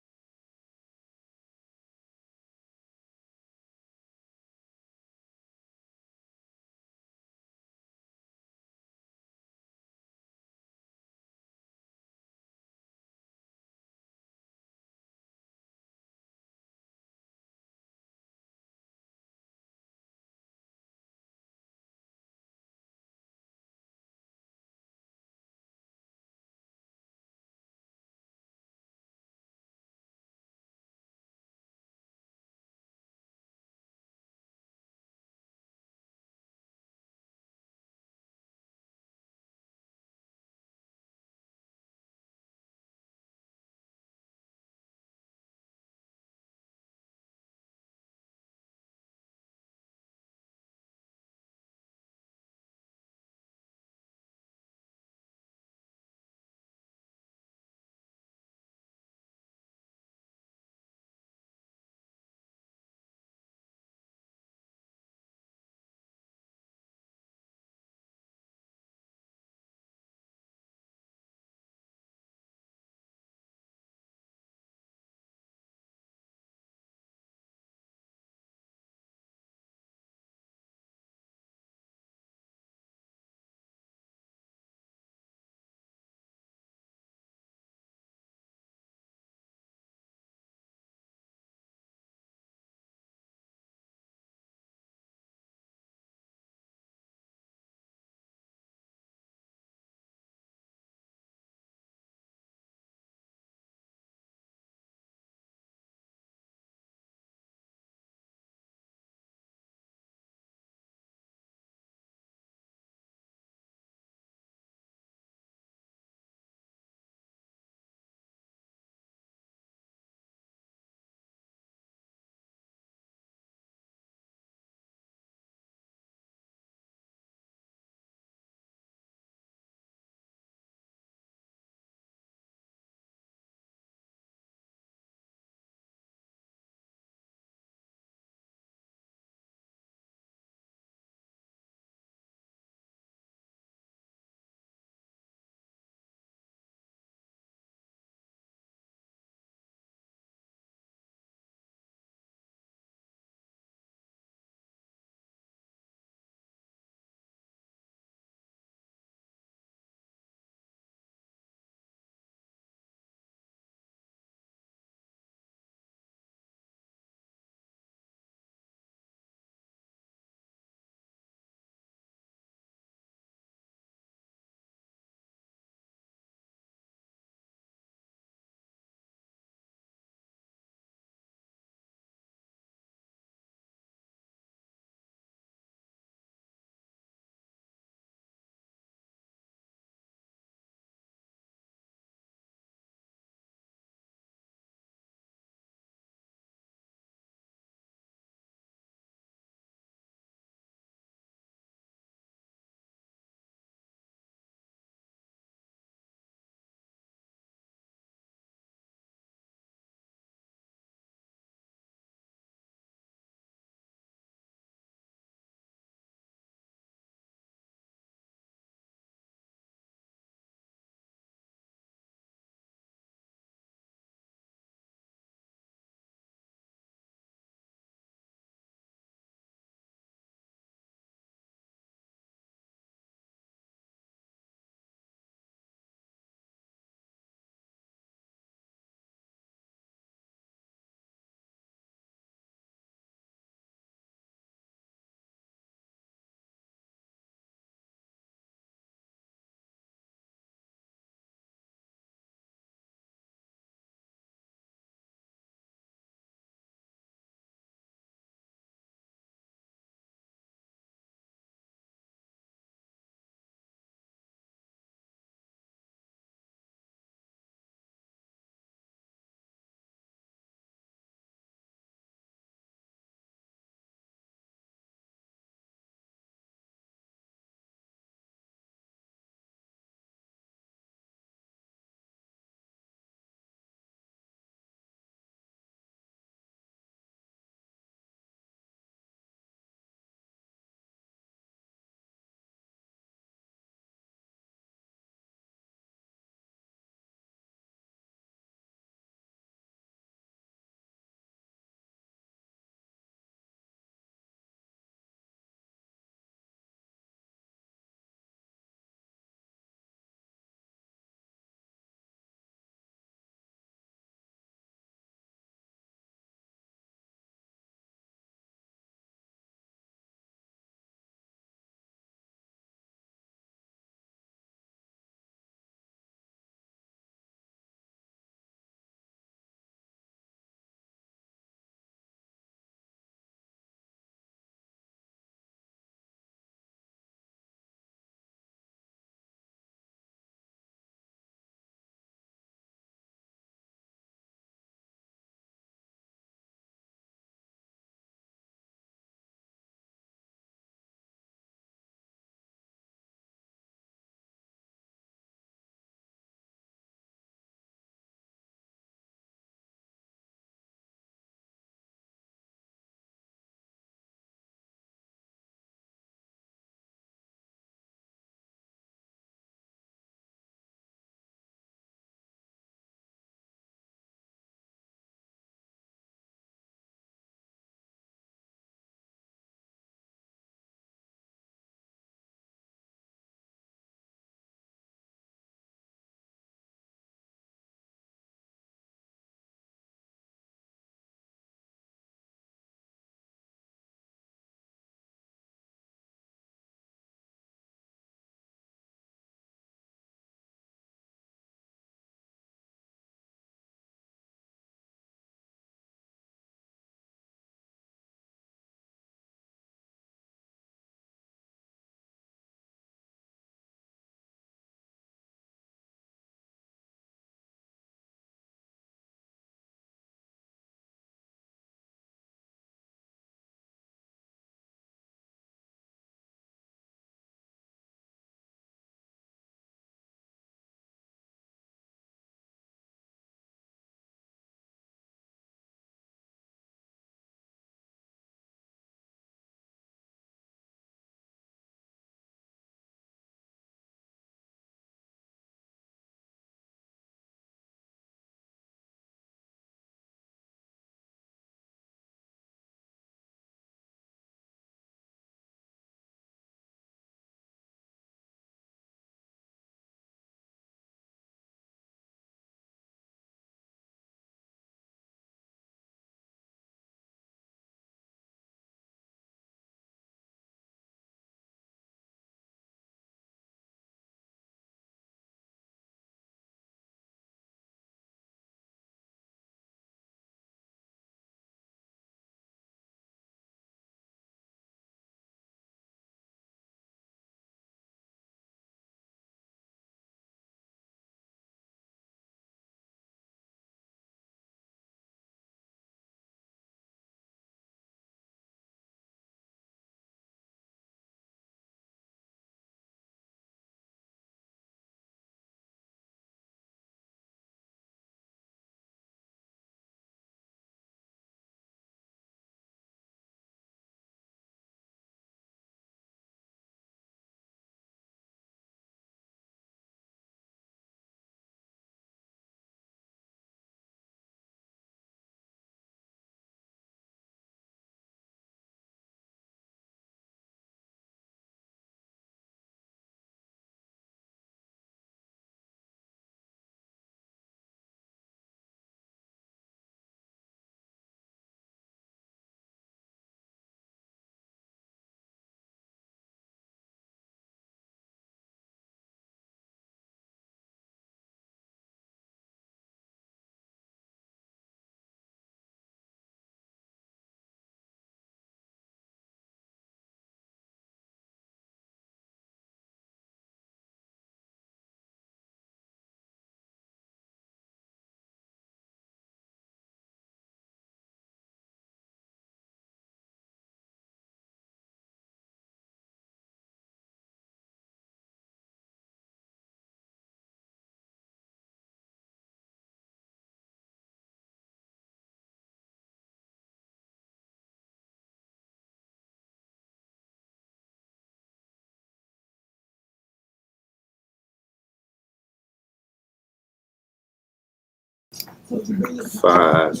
5,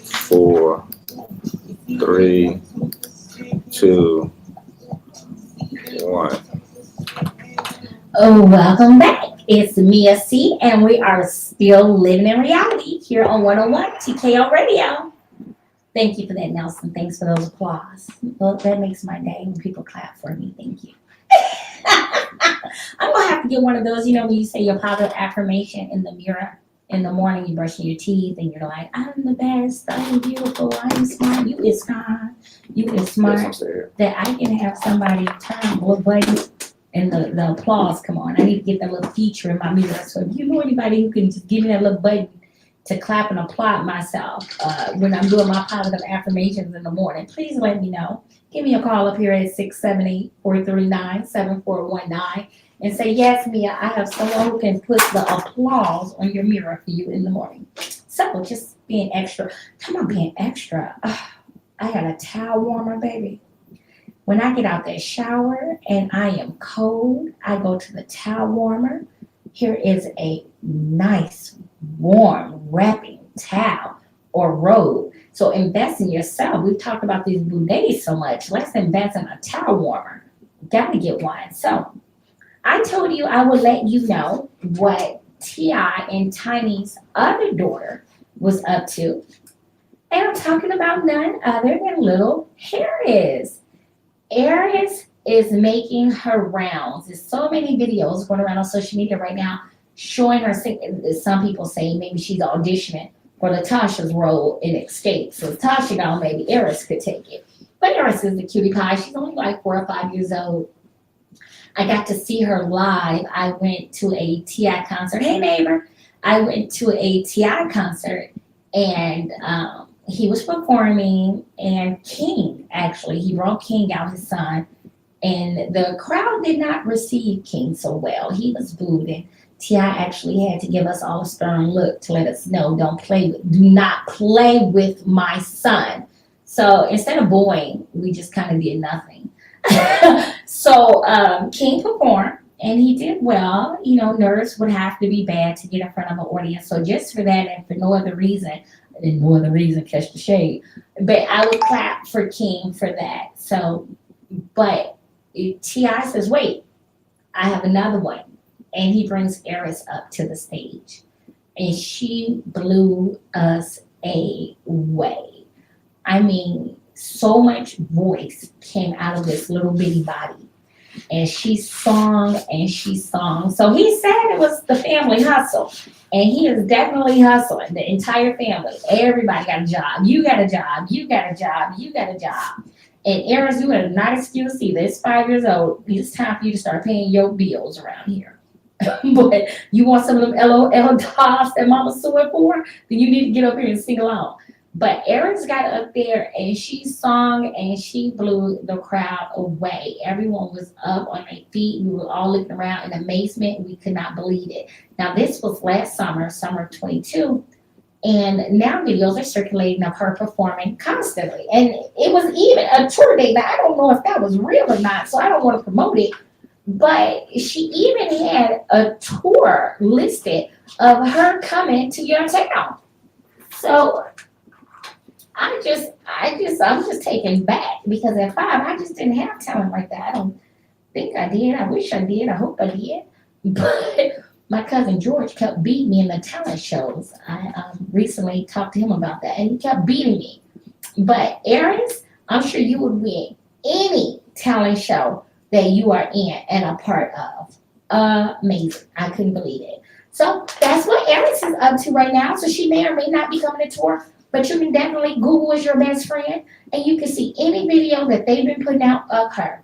4, 3, 2, 1. Oh, welcome back. It's Mia C, and we are still living in reality here on 101 TKO Radio. Thank you for that, Nelson. Thanks for those applause. Well, that makes my day when people clap for me. Thank you. I'm gonna have to get one of those, when you say your positive affirmation in the mirror in the morning, you're brushing your teeth and you're like, I'm the best, I'm beautiful, I'm smart, you is kind, you is smart, that I can have somebody turn a button and the applause come on. I need to get that little feature in my mirror. So if you know anybody who can just give me that little button to clap and applaud myself when I'm doing my positive affirmations in the morning, please let me know. Give me a call up here at 678-439-7419 and say, yes, Mia, I have someone who can put the applause on your mirror for you in the morning. So just being extra. Come on, being extra. I got a towel warmer, baby. When I get out that shower and I am cold, I go to the towel warmer. Here is a nice, warm, wrapping towel or robe. So invest in yourself. We've talked about these bidets so much. Let's invest in a towel warmer. Gotta get one. So I told you I would let you know what T.I. and Tiny's other daughter was up to. And I'm talking about none other than little Harris. Aries is making her rounds. There's so many videos going around on social media right now showing her singing. Some people say maybe she's auditioning for Latasha's role in Escape. So Latasha gone, maybe Aries could take it. But Aries is the cutie pie. She's only like 4 or 5 years old. I got to see her live. I went to a T.I. concert. Hey, neighbor. I went to a T.I. concert and he was performing, and King, actually, he brought King out, his son, and the crowd did not receive King so well. He was booed, and T.I. actually had to give us all a stern look to let us know, do not play with my son. So instead of booing, we just kind of did nothing. So King performed, and he did well. Nerves would have to be bad to get in front of an audience. So just for that and for no other reason, catch the shade. But I would clap for King for that. So, but T.I. says, wait, I have another one. And he brings Eris up to the stage. And she blew us away. I mean, so much voice came out of this little bitty body. And she sung and she sung. So he said it was the family hustle. And he is definitely hustling. The entire family. Everybody got a job. You got a job. You got a job. You got a job. And Eris, you are not excused either. It's 5 years old. It's time for you to start paying your bills around here. But you want some of them LOL dollars that Mama suing for? Then you need to get up here and sing along. But Eris got up there and she sung and she blew the crowd away. Everyone was up on their feet. We were all looking around in amazement. We could not believe it. Now, this was last summer 22. And now videos are circulating of her performing constantly. And it was even a tour date. Now, I don't know if that was real or not, so I don't want to promote it. But she even had a tour listed of her coming to your town. So I'm just taken back because at 5, I just didn't have talent like that. I don't think I did. I wish I did. I hope I did. But my cousin George kept beating me in the talent shows. I recently talked to him about that, and he kept beating me. But Aries, I'm sure you would win any talent show that you are in and a part of. Amazing. I couldn't believe it. So that's what Aries is up to right now. So she may or may not be coming to tour. But you can definitely Google is your best friend, and you can see any video that they've been putting out of her.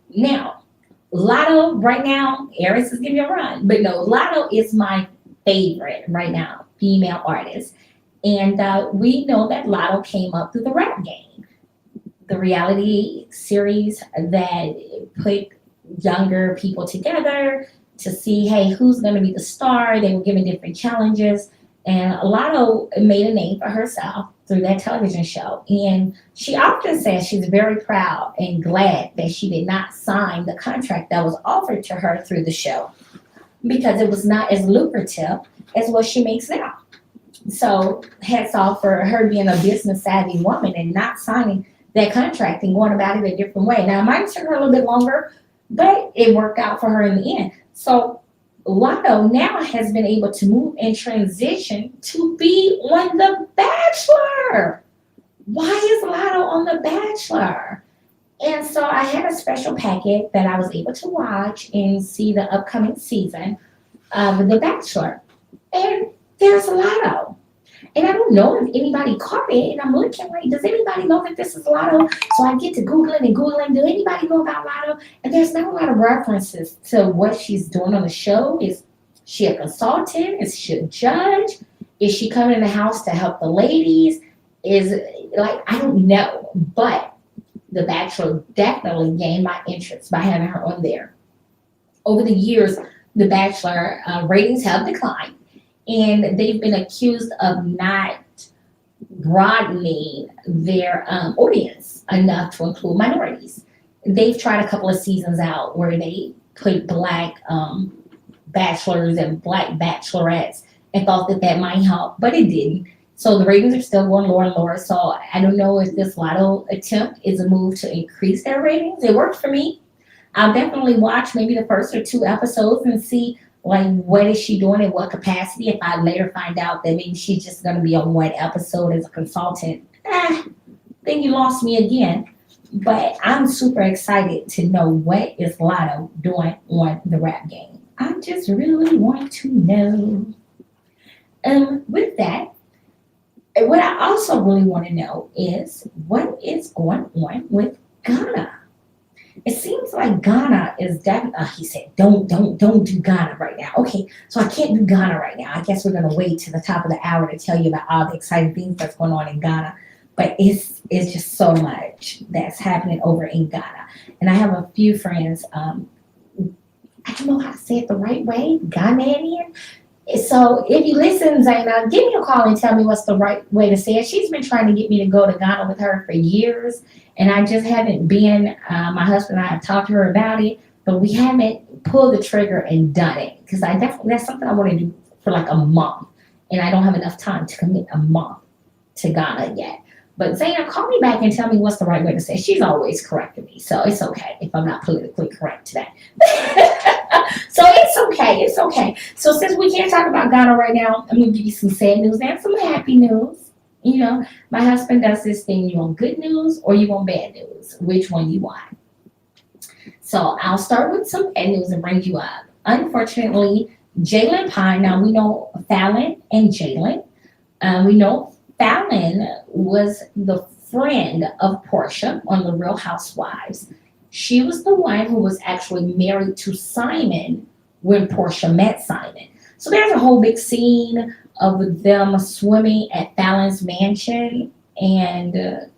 Now, Lotto right now, Aries is giving you a run. But no, Lotto is my favorite right now, female artist. And we know that Lotto came up through the rap game, the reality series that put younger people together to see, hey, who's going to be the star. They were given different challenges. And Lotto made a name for herself through that television show. And she often says she's very proud and glad that she did not sign the contract that was offered to her through the show because it was not as lucrative as what she makes now. So hats off for her being a business savvy woman and not signing that contract and going about it a different way. Now it might took her a little bit longer, but it worked out for her in the end. So Lotto now has been able to move and transition to be on The Bachelor. Why is Lotto on The Bachelor? And so I had a special packet that I was able to watch and see the upcoming season of The Bachelor. And there's Lotto. And I don't know if anybody caught it. And I'm looking like, does anybody know that this is Lotto? So I get to Googling and Googling. Do anybody know about Lotto? And there's not a lot of references to what she's doing on the show. Is she a consultant? Is she a judge? Is she coming in the house to help the ladies? Is like, I don't know. But The Bachelor definitely gained my interest by having her on there. Over the years, The Bachelor ratings have declined, and they've been accused of not broadening their audience enough to include minorities. They've tried a couple of seasons out where they put black bachelors and black bachelorettes and thought that that might help, but it didn't. So the ratings are still going lower and lower. So I don't know if this Lotto attempt is a move to increase their ratings. It worked for me. I'll definitely watch maybe the first or two episodes and see like what is she doing in what capacity. If I later find out that maybe she's just going to be on one episode as a consultant, then you lost me again. But I'm super excited to know what is Lotto doing on the rap game. I just really want to know. With that, what I also really want to know is what is going on with Ghana. It seems like Ghana is definitely. He said, don't do Ghana right now." Okay, so I can't do Ghana right now. I guess we're gonna wait to the top of the hour to tell you about all the exciting things that's going on in Ghana. But it's just so much that's happening over in Ghana, and I have a few friends. I don't know how to say it the right way. Ghanaian. So if you listen, Zaina, give me a call and tell me what's the right way to say it. She's been trying to get me to go to Ghana with her for years, and I just haven't been. My husband and I have talked to her about it, but we haven't pulled the trigger and done it because I definitely that's something I want to do for like a month, and I don't have enough time to commit a month to Ghana yet. But Zaina, call me back and tell me what's the right way to say it. She's always correcting me, so it's okay if I'm not politically correct today. So it's okay. It's okay. So since we can't talk about Ghana right now, I'm gonna give you some sad news and some happy news. You know, my husband does this thing. You want good news or you want bad news? Which one you want? So I'll start with some bad news and bring you up. Unfortunately, Jalen Pine. Now we know Fallon and Jalen. We know Fallon was the friend of Portia on The Real Housewives. She was the one who was actually married to Simon when Portia met Simon. So there's a whole big scene of them swimming at Fallon's mansion, and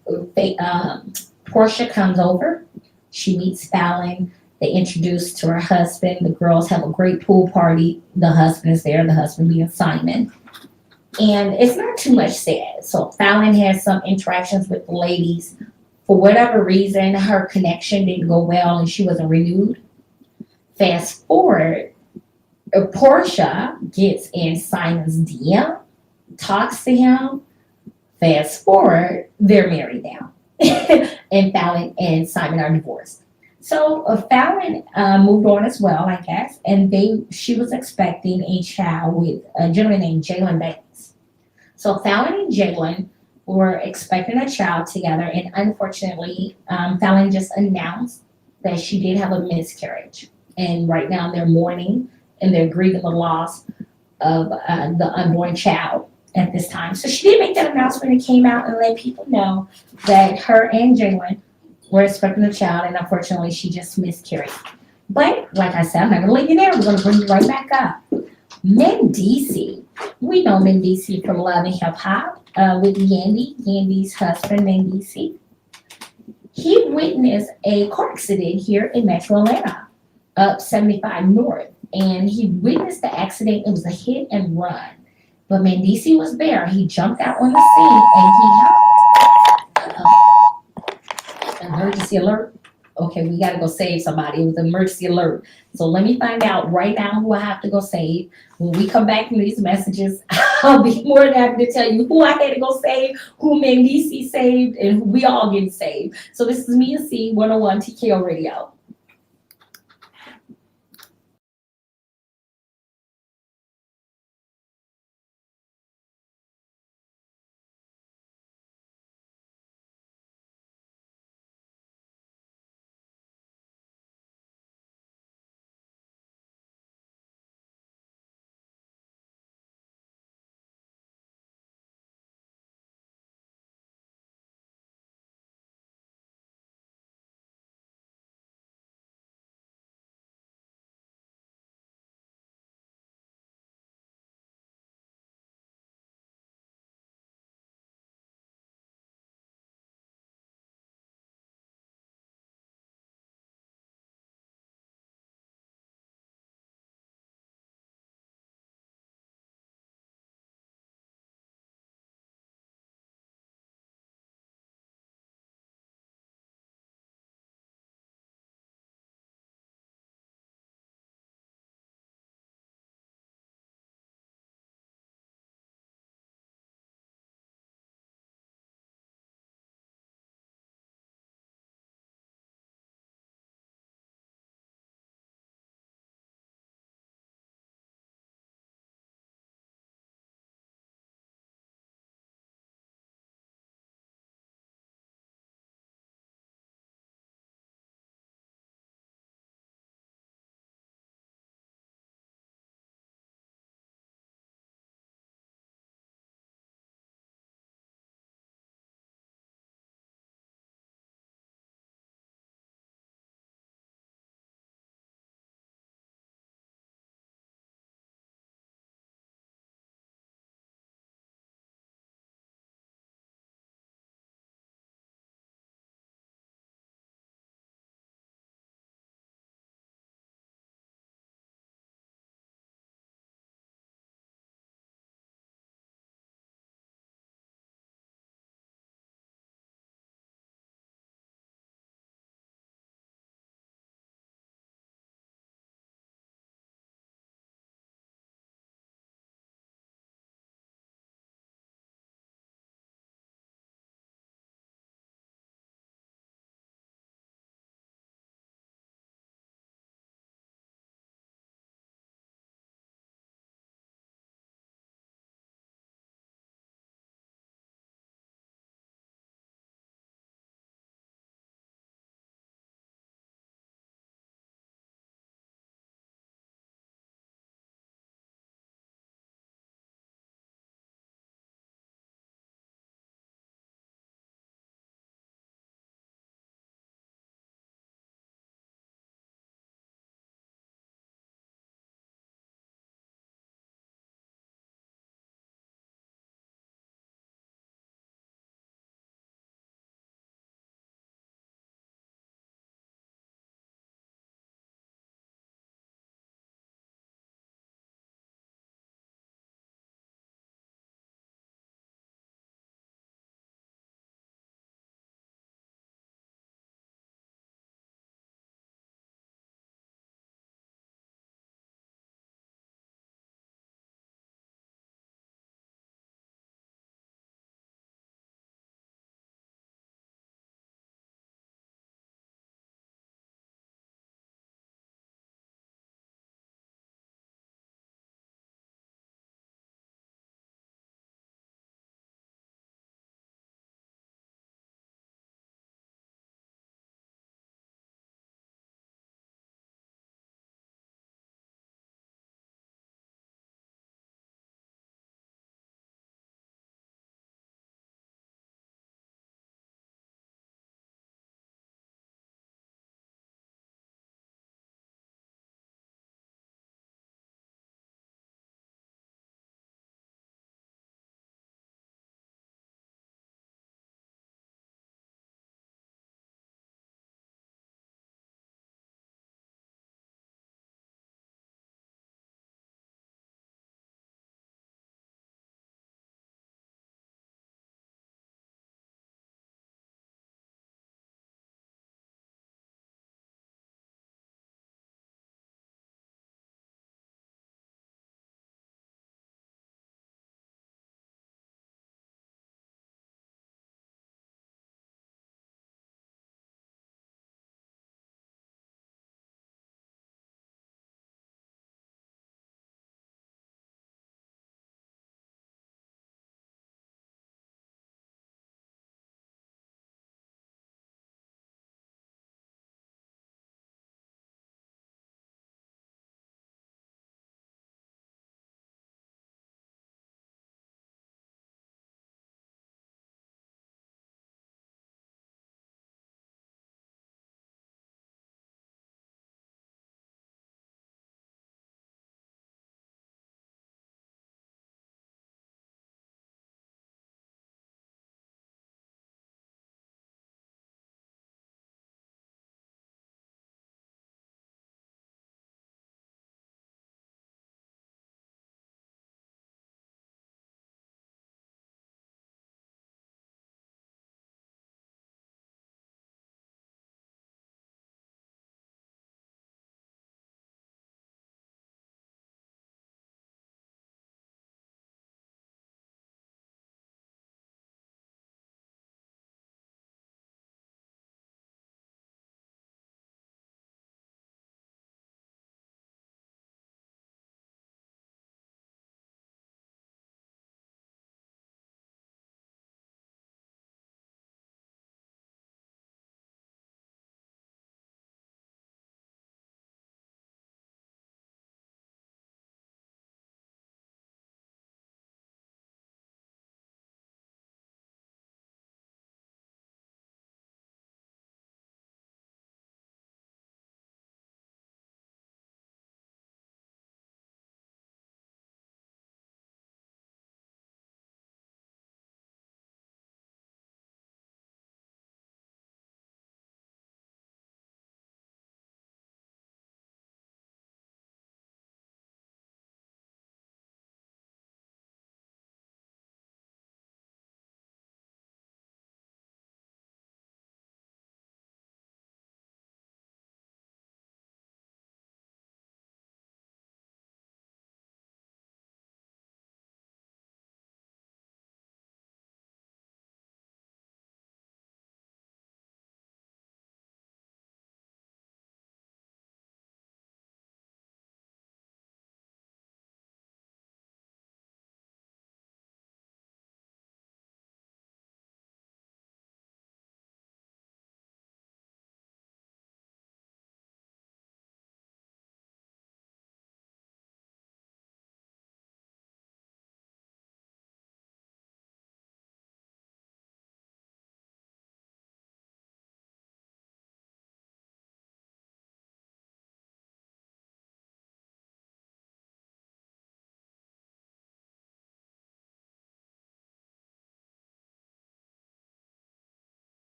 Portia comes over. She meets Fallon. They introduce to her husband. The girls have a great pool party. The husband is there, the husband being Simon. And it's not too much said. So Fallon has some interactions with the ladies. For whatever reason, her connection didn't go well and she wasn't renewed. Fast forward, Portia gets in Simon's DM, talks to him. Fast forward, they're married now. And Fallon and Simon are divorced. So Fallon moved on as well, I guess, and she was expecting a child with a gentleman named Jalen Banks. So Fallon and Jalen were expecting a child together, and unfortunately, Fallon just announced that she did have a miscarriage. And right now they're mourning and they're grieving the loss of the unborn child at this time. So she did make that announcement and came out and let people know that her and Jalen were expecting a child, and unfortunately she just miscarried. But like I said, I'm not gonna leave you there. We're gonna bring you right back up. Mendici. We know Mendici from Love and Hip Hop with Yandy's husband Mendici. He witnessed a car accident here in Metro Atlanta, up 75 North, and he witnessed the accident. It was a hit and run, but Mendici was there. He jumped out on the scene and he helped. Emergency alert. Okay, we gotta go save somebody. It was an emergency alert. So let me find out right now who I have to go save. When we come back from these messages, I'll be more than happy to tell you who I had to go save, who made me see saved, and we all get saved. So this is Mia C, 101 TKO Radio.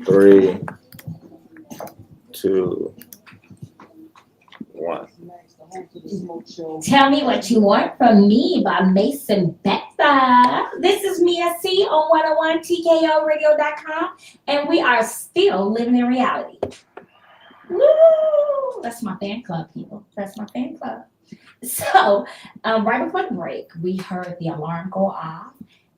3, 2, 1. Tell Me What You Want From Me by Mason Betha. This is Mia C on 101TKORadio.com, and we are still living in reality. Woo! That's my fan club, people. That's my fan club. So, right before the break, we heard the alarm go off.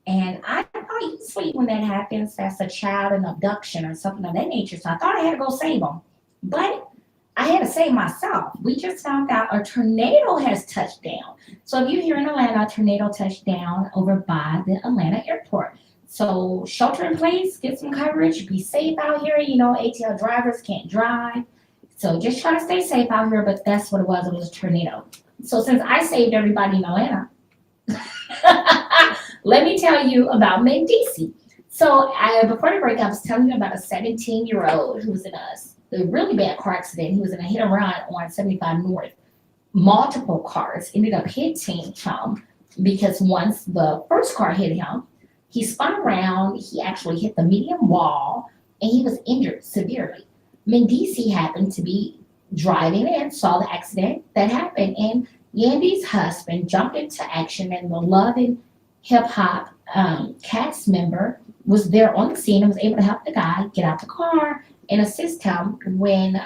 And I thought usually when that happens, that's a child, an abduction, or something of that nature. So I thought I had to go save them. But I had to save myself. We just found out a tornado has touched down. So if you're here in Atlanta, a tornado touched down over by the Atlanta airport. So shelter in place, get some coverage, be safe out here. You know, ATL drivers can't drive. So just try to stay safe out here, but that's what it was. It was a tornado. So since I saved everybody in Atlanta, let me tell you about Mendici. So before the break, I was telling you about a 17-year-old who was in a really bad car accident. He was in a hit and run on 75 North. Multiple cars ended up hitting him because once the first car hit him, he spun around. He actually hit the median wall and he was injured severely. Mendici happened to be driving and saw the accident that happened. And Yandy's husband jumped into action, and the Love and Hip Hop cast member was there on the scene and was able to help the guy get out the car and assist him when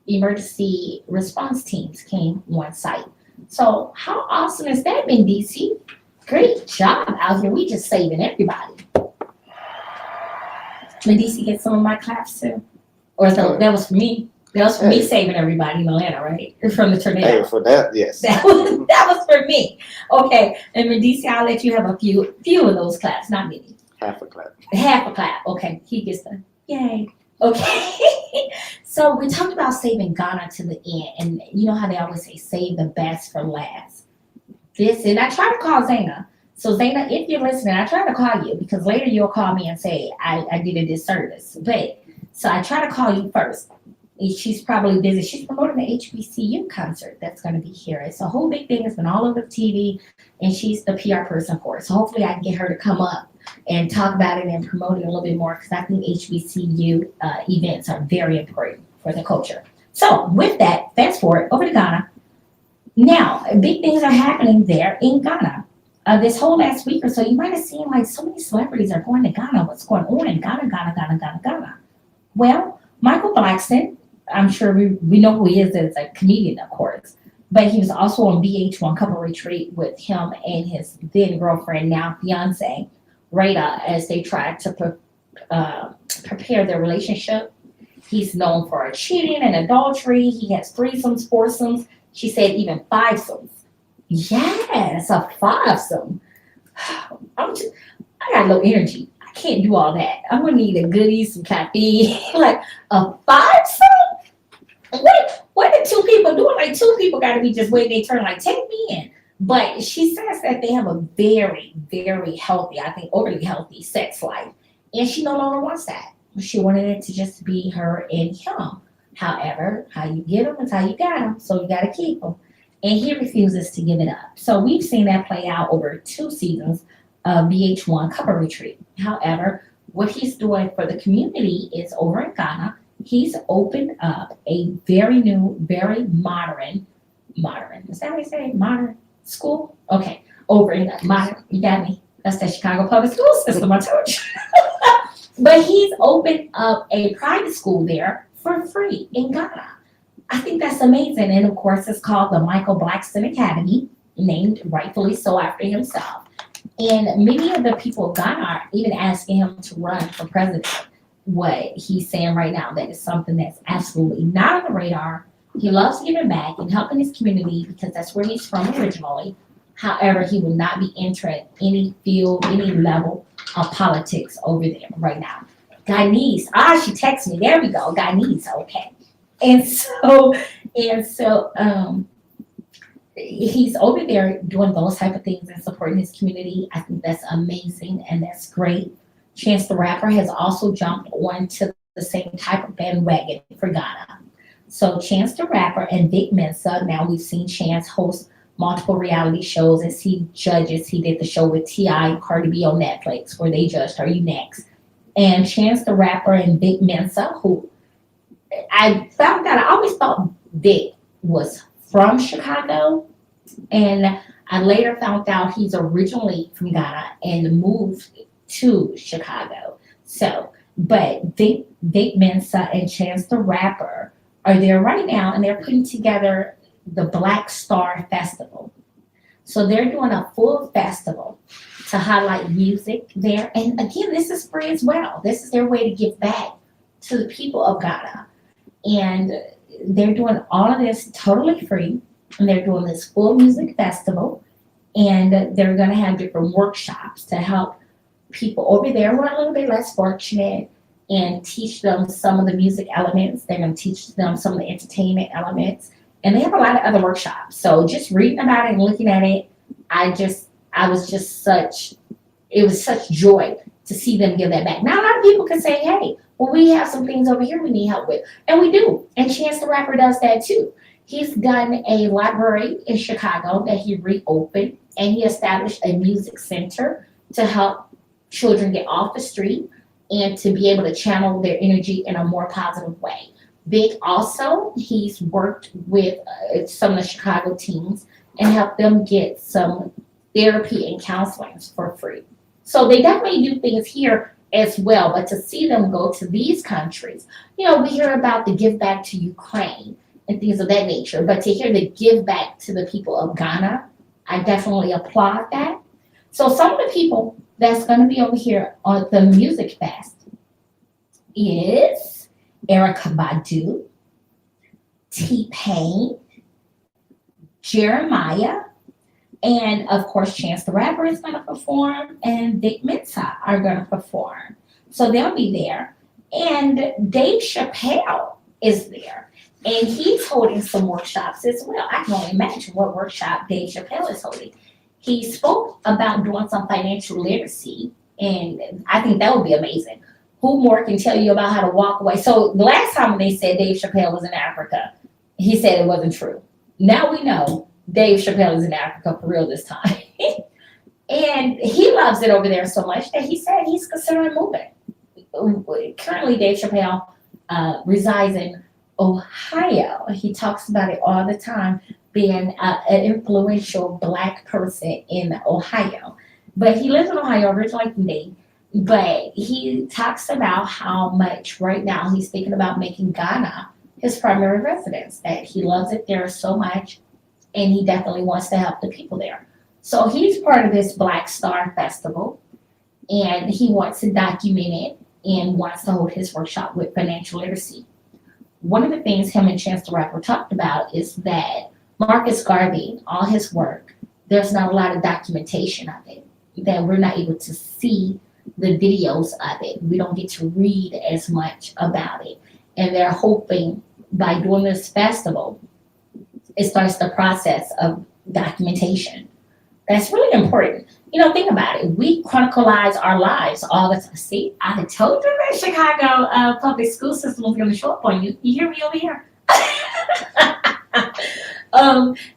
emergency response teams came on site. So, how awesome has that been, DC? Great job out here. We just saving everybody. Did DC get some of my claps too? Or so that was for me. That was for me saving everybody in Atlanta, right? From the tornado. Hey, for that, yes. That was for me. Okay. And Medici, I'll let you have a few of those claps, not many. Half a clap. Half a clap. Okay. He gets the yay. Okay. So we talked about saving Ghana to the end. And you know how they always say save the best for last. And I tried to call Zaina. So Zaina, if you're listening, I tried to call you because later you'll call me and say I did a disservice. But so I try to call you first. She's probably busy. She's promoting the HBCU concert that's going to be here. It's a whole big thing. It's been all over TV, and she's the PR person for it. So hopefully I can get her to come up and talk about it and promote it a little bit more because I think HBCU events are very important for the culture. So with that, fast forward over to Ghana. Now, big things are happening there in Ghana. This whole last week or so, you might have seen like so many celebrities are going to Ghana. What's going on in Ghana? Well, Michael Blackson, I'm sure we know who he is as a comedian, of course, but he was also on VH1 Couple Retreat with him and his then girlfriend, now fiance, Rada, as they tried to prepare their relationship. He's known for cheating and adultery. He has threesomes, foursomes. She said even fivesomes. Yes, a fivesome. I got low energy. I can't do all that. I'm gonna need a goodie, some caffeine, like a fivesome. What did two people do? Like two people got to be just waiting their turn. Like take me in. But she says that they have a very, very healthy, I think overly healthy sex life, and she no longer wants that. She wanted it to just be her and him. However, how you get them is how you got them, so you got to keep them. And he refuses to give it up. So we've seen that play out over 2 seasons of VH1 Couple Retreat. However, what he's doing for the community is over in Ghana, he's opened up a very new, very modern, is that what you say? Modern school? Okay, over in modern, you got me. That's the Chicago public school system, I told you. But he's opened up a private school there for free in Ghana. I think that's amazing. And of course, it's called the Michael Blackson Academy, named rightfully so after himself. And many of the people of Ghana are even asking him to run for president. What he's saying right now, that is something that's absolutely not on the radar. He loves giving back and helping his community because that's where he's from originally. However, he will not be entering any field, any level of politics over there right now. Ghanese, she texted me. There we go. Ghanese, okay. And so, he's over there doing those type of things and supporting his community. I think that's amazing and that's great. Chance the Rapper has also jumped onto the same type of bandwagon for Ghana. So Chance the Rapper and Vic Mensa, now we've seen Chance host multiple reality shows as he judges. He did the show with T.I. and Cardi B on Netflix where they judged Are You Next? and Chance the Rapper and Big Mensa, who I found out, I always thought Vic was from Chicago, and I later found out he's originally from Ghana and moved to Chicago. So, but Vic Mensa and Chance the Rapper are there right now, and they're putting together the Black Star Festival. So they're doing a full festival to highlight music there. And again, this is free as well. This is their way to give back to the people of Ghana. And they're doing all of this totally free. And they're doing this full music festival. And they're going to have different workshops to help people over there who are a little bit less fortunate and teach them some of the music elements. They're going to teach them some of the entertainment elements. And they have a lot of other workshops. So just reading about it and looking at it, I was just such, it was such joy to see them give that back. Now, a lot of people can say, hey, well, we have some things over here we need help with. And we do. And Chance the Rapper does that too. He's done a library in Chicago that he reopened, and he established a music center to help children get off the street and to be able to channel their energy in a more positive way. Big also, he's worked with some of the Chicago teens and helped them get some therapy and counseling for free. So they definitely do things here as well. But to see them go to these countries, we hear about the give back to Ukraine and things of that nature. But to hear the give back to the people of Ghana, I definitely applaud that. So some of the people that's going to be over here on the Music Fest is Erica Badu, T-Pain, Jeremiah, and of course Chance the Rapper is going to perform, and Vic Mensa are going to perform. So they'll be there. And Dave Chappelle is there. And he's holding some workshops as well. I can only imagine what workshop Dave Chappelle is holding. He spoke about doing some financial literacy, and I think that would be amazing. Who more can tell you about how to walk away? So the last time they said Dave Chappelle was in Africa, he said it wasn't true. Now we know Dave Chappelle is in Africa for real this time. And he loves it over there so much that he said he's considering moving. Currently, Dave Chappelle resides in Ohio. He talks about it all the time, being an influential Black person in Ohio. But he lives in Ohio, originally from Dayton. But he talks about how much right now he's thinking about making Ghana his primary residence, that he loves it there so much, and he definitely wants to help the people there. So he's part of this Black Star Festival, and he wants to document it and wants to hold his workshop with financial literacy. One of the things him and Chance the Rapper talked about is that Marcus Garvey, all his work, there's not a lot of documentation of it, that we're not able to see the videos of it. We don't get to read as much about it. And they're hoping by doing this festival, it starts the process of documentation. That's really important. Think about it. We chronicleize our lives all the time. See, I had told you that Chicago public school system was going to show up on you. You hear me over here?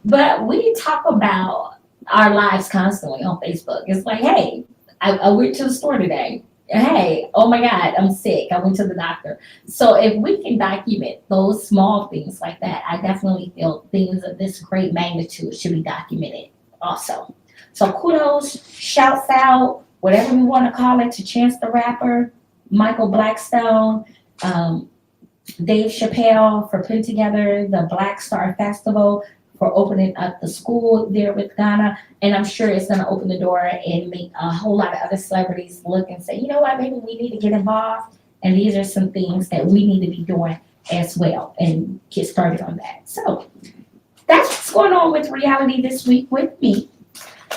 But we talk about our lives constantly on Facebook. It's like, hey, I went to the store today. Hey, oh my God, I'm sick. I went to the doctor. So if we can document those small things like that, I definitely feel things of this great magnitude should be documented also. So kudos, shouts out, whatever we want to call it, to Chance the Rapper, Michael Blackstone, Dave Chappelle for putting together the Black Star Festival, for opening up the school there with Ghana. And I'm sure it's going to open the door and make a whole lot of other celebrities look and say, you know what, maybe we need to get involved. And these are some things that we need to be doing as well and get started on that. So that's what's going on with reality this week with me.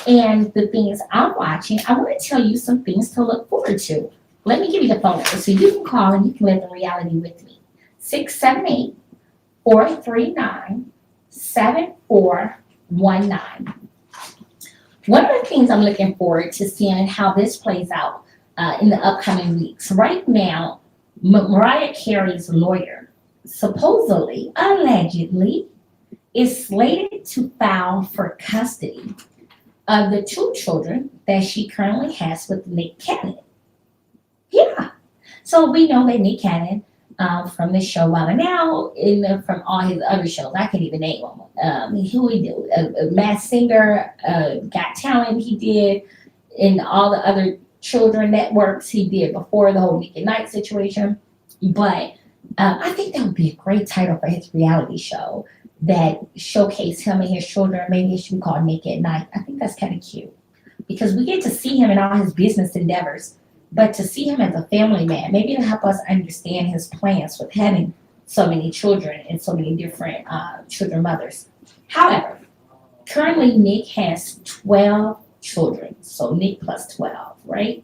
And the things I'm watching, I want to tell you some things to look forward to. Let me give you the phone number so you can call and you can live in reality with me. 678-439-7419. One of the things I'm looking forward to seeing how this plays out in the upcoming weeks. Right now, Mariah Carey's lawyer supposedly, allegedly, is slated to file for custody of the two children that she currently has with Nick Cannon. Yeah, So we know that Nick Cannon, from the show Wild and Out, and from all his other shows, I can't even name them. Who he did, Masked Singer, Got Talent, he did, and all the other children networks he did before the whole Nick at Night situation. But I think that would be a great title for his reality show that showcase him and his children. Maybe it should be called Nick at Night. I think that's kind of cute because we get to see him in all his business endeavors, but to see him as a family man, maybe to help us understand his plans with having so many children and so many different children mothers. However, currently Nick has 12 children, so Nick plus 12, right?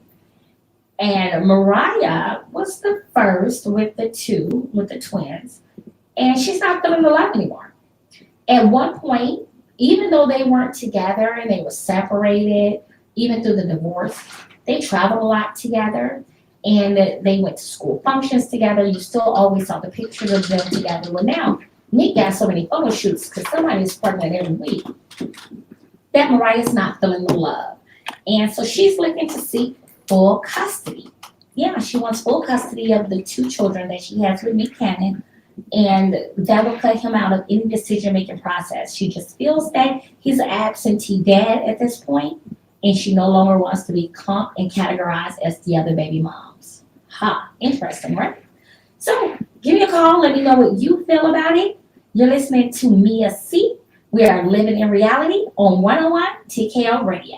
And Mariah was the first with the two, with the twins, and she's not feeling the love anymore. At one point, even though they weren't together and they were separated, even through the divorce, they traveled a lot together and they went to school functions together. You still always saw the pictures of them together. Well, now Nick got so many photo shoots because somebody's pregnant every week that Mariah's not feeling the love. And so she's looking to seek full custody. Yeah, she wants full custody of the two children that she has with Nick Cannon, and that will cut him out of any decision making process. She just feels that he's an absentee dad at this point, and she no longer wants to be clumped and categorized as the other baby moms. Ha, interesting, right? So give me a call, let me know what you feel about it. You're listening to Mia C. We are living in reality on 101 TKO Radio.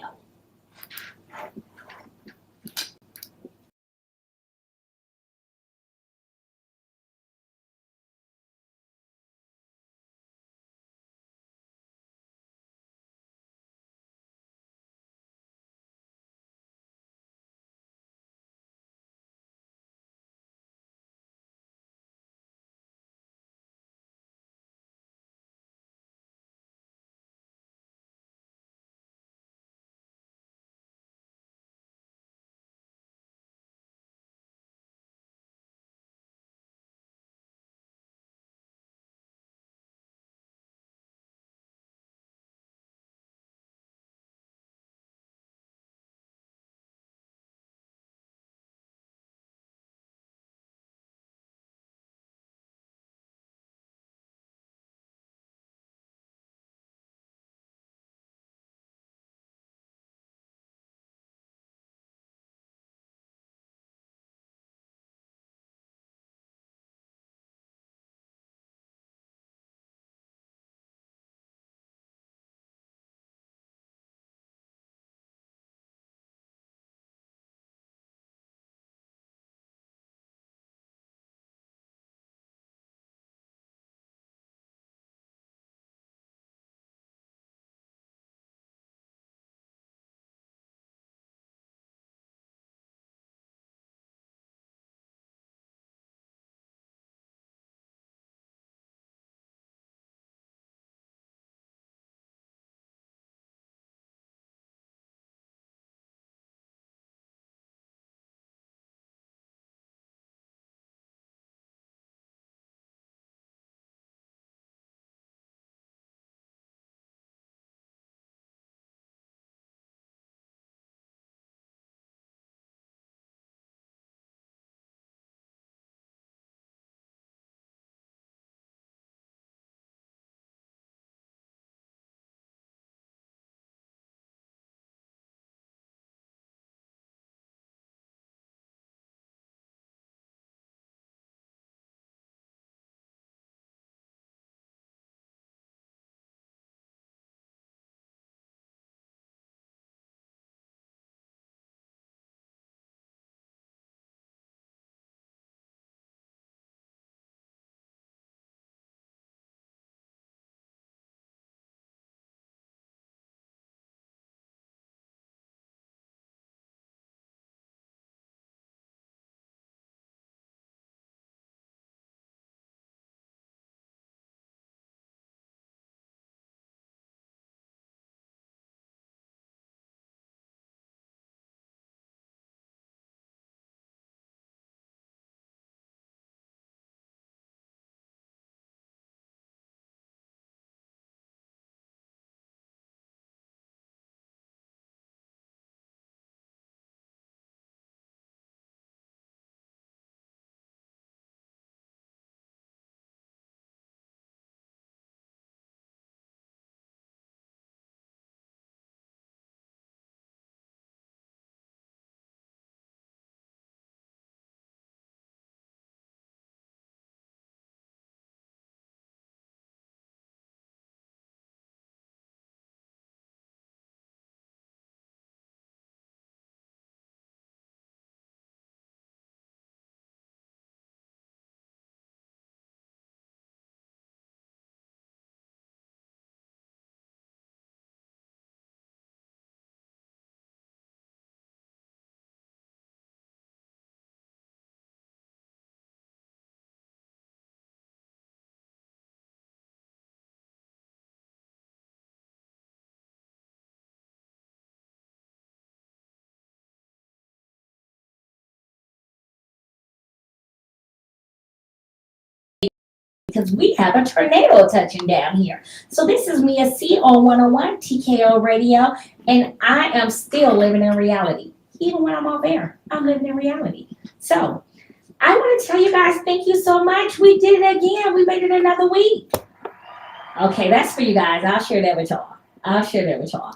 because we have a tornado touching down here. So this is Mia C on 101 TKO Radio, and I am still living in reality. Even when I'm off air, I'm living in reality. So I want to tell you guys, thank you so much. We did it again. We made it another week. Okay, that's for you guys. I'll share that with y'all. I'll share that with y'all.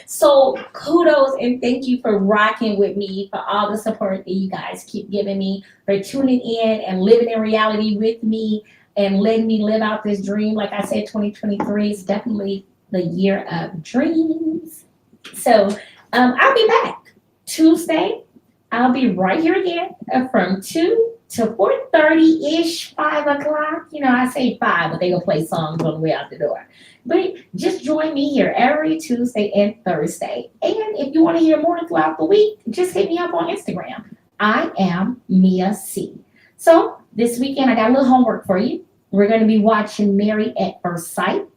So kudos and thank you for rocking with me, for all the support that you guys keep giving me, for tuning in and living in reality with me and letting me live out this dream. Like I said, 2023 is definitely the year of dreams. So I'll be back Tuesday. I'll be right here again from 2 to 4:30-ish, 5 o'clock. You know, I say 5, but they gonna play songs on the way out the door. But just join me here every Tuesday and Thursday. And if you want to hear more throughout the week, just hit me up on Instagram. I am Mia C. So this weekend, I got a little homework for you. We're going to be watching Married at First Sight.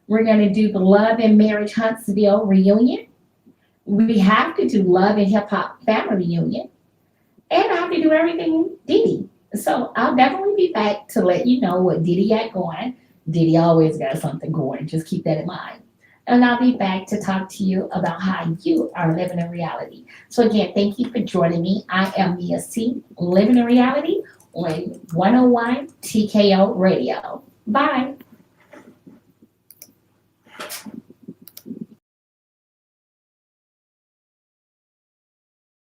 We're going to do the Love and Marriage Huntsville reunion. We have to do Love and Hip Hop Family reunion. And I have to do everything Diddy. So I'll definitely be back to let you know what Diddy got going. Diddy always got something going. Just keep that in mind. And I'll be back to talk to you about how you are living in reality. So again, thank you for joining me. I am Mia C, living in reality on 101 TKO Radio. Bye.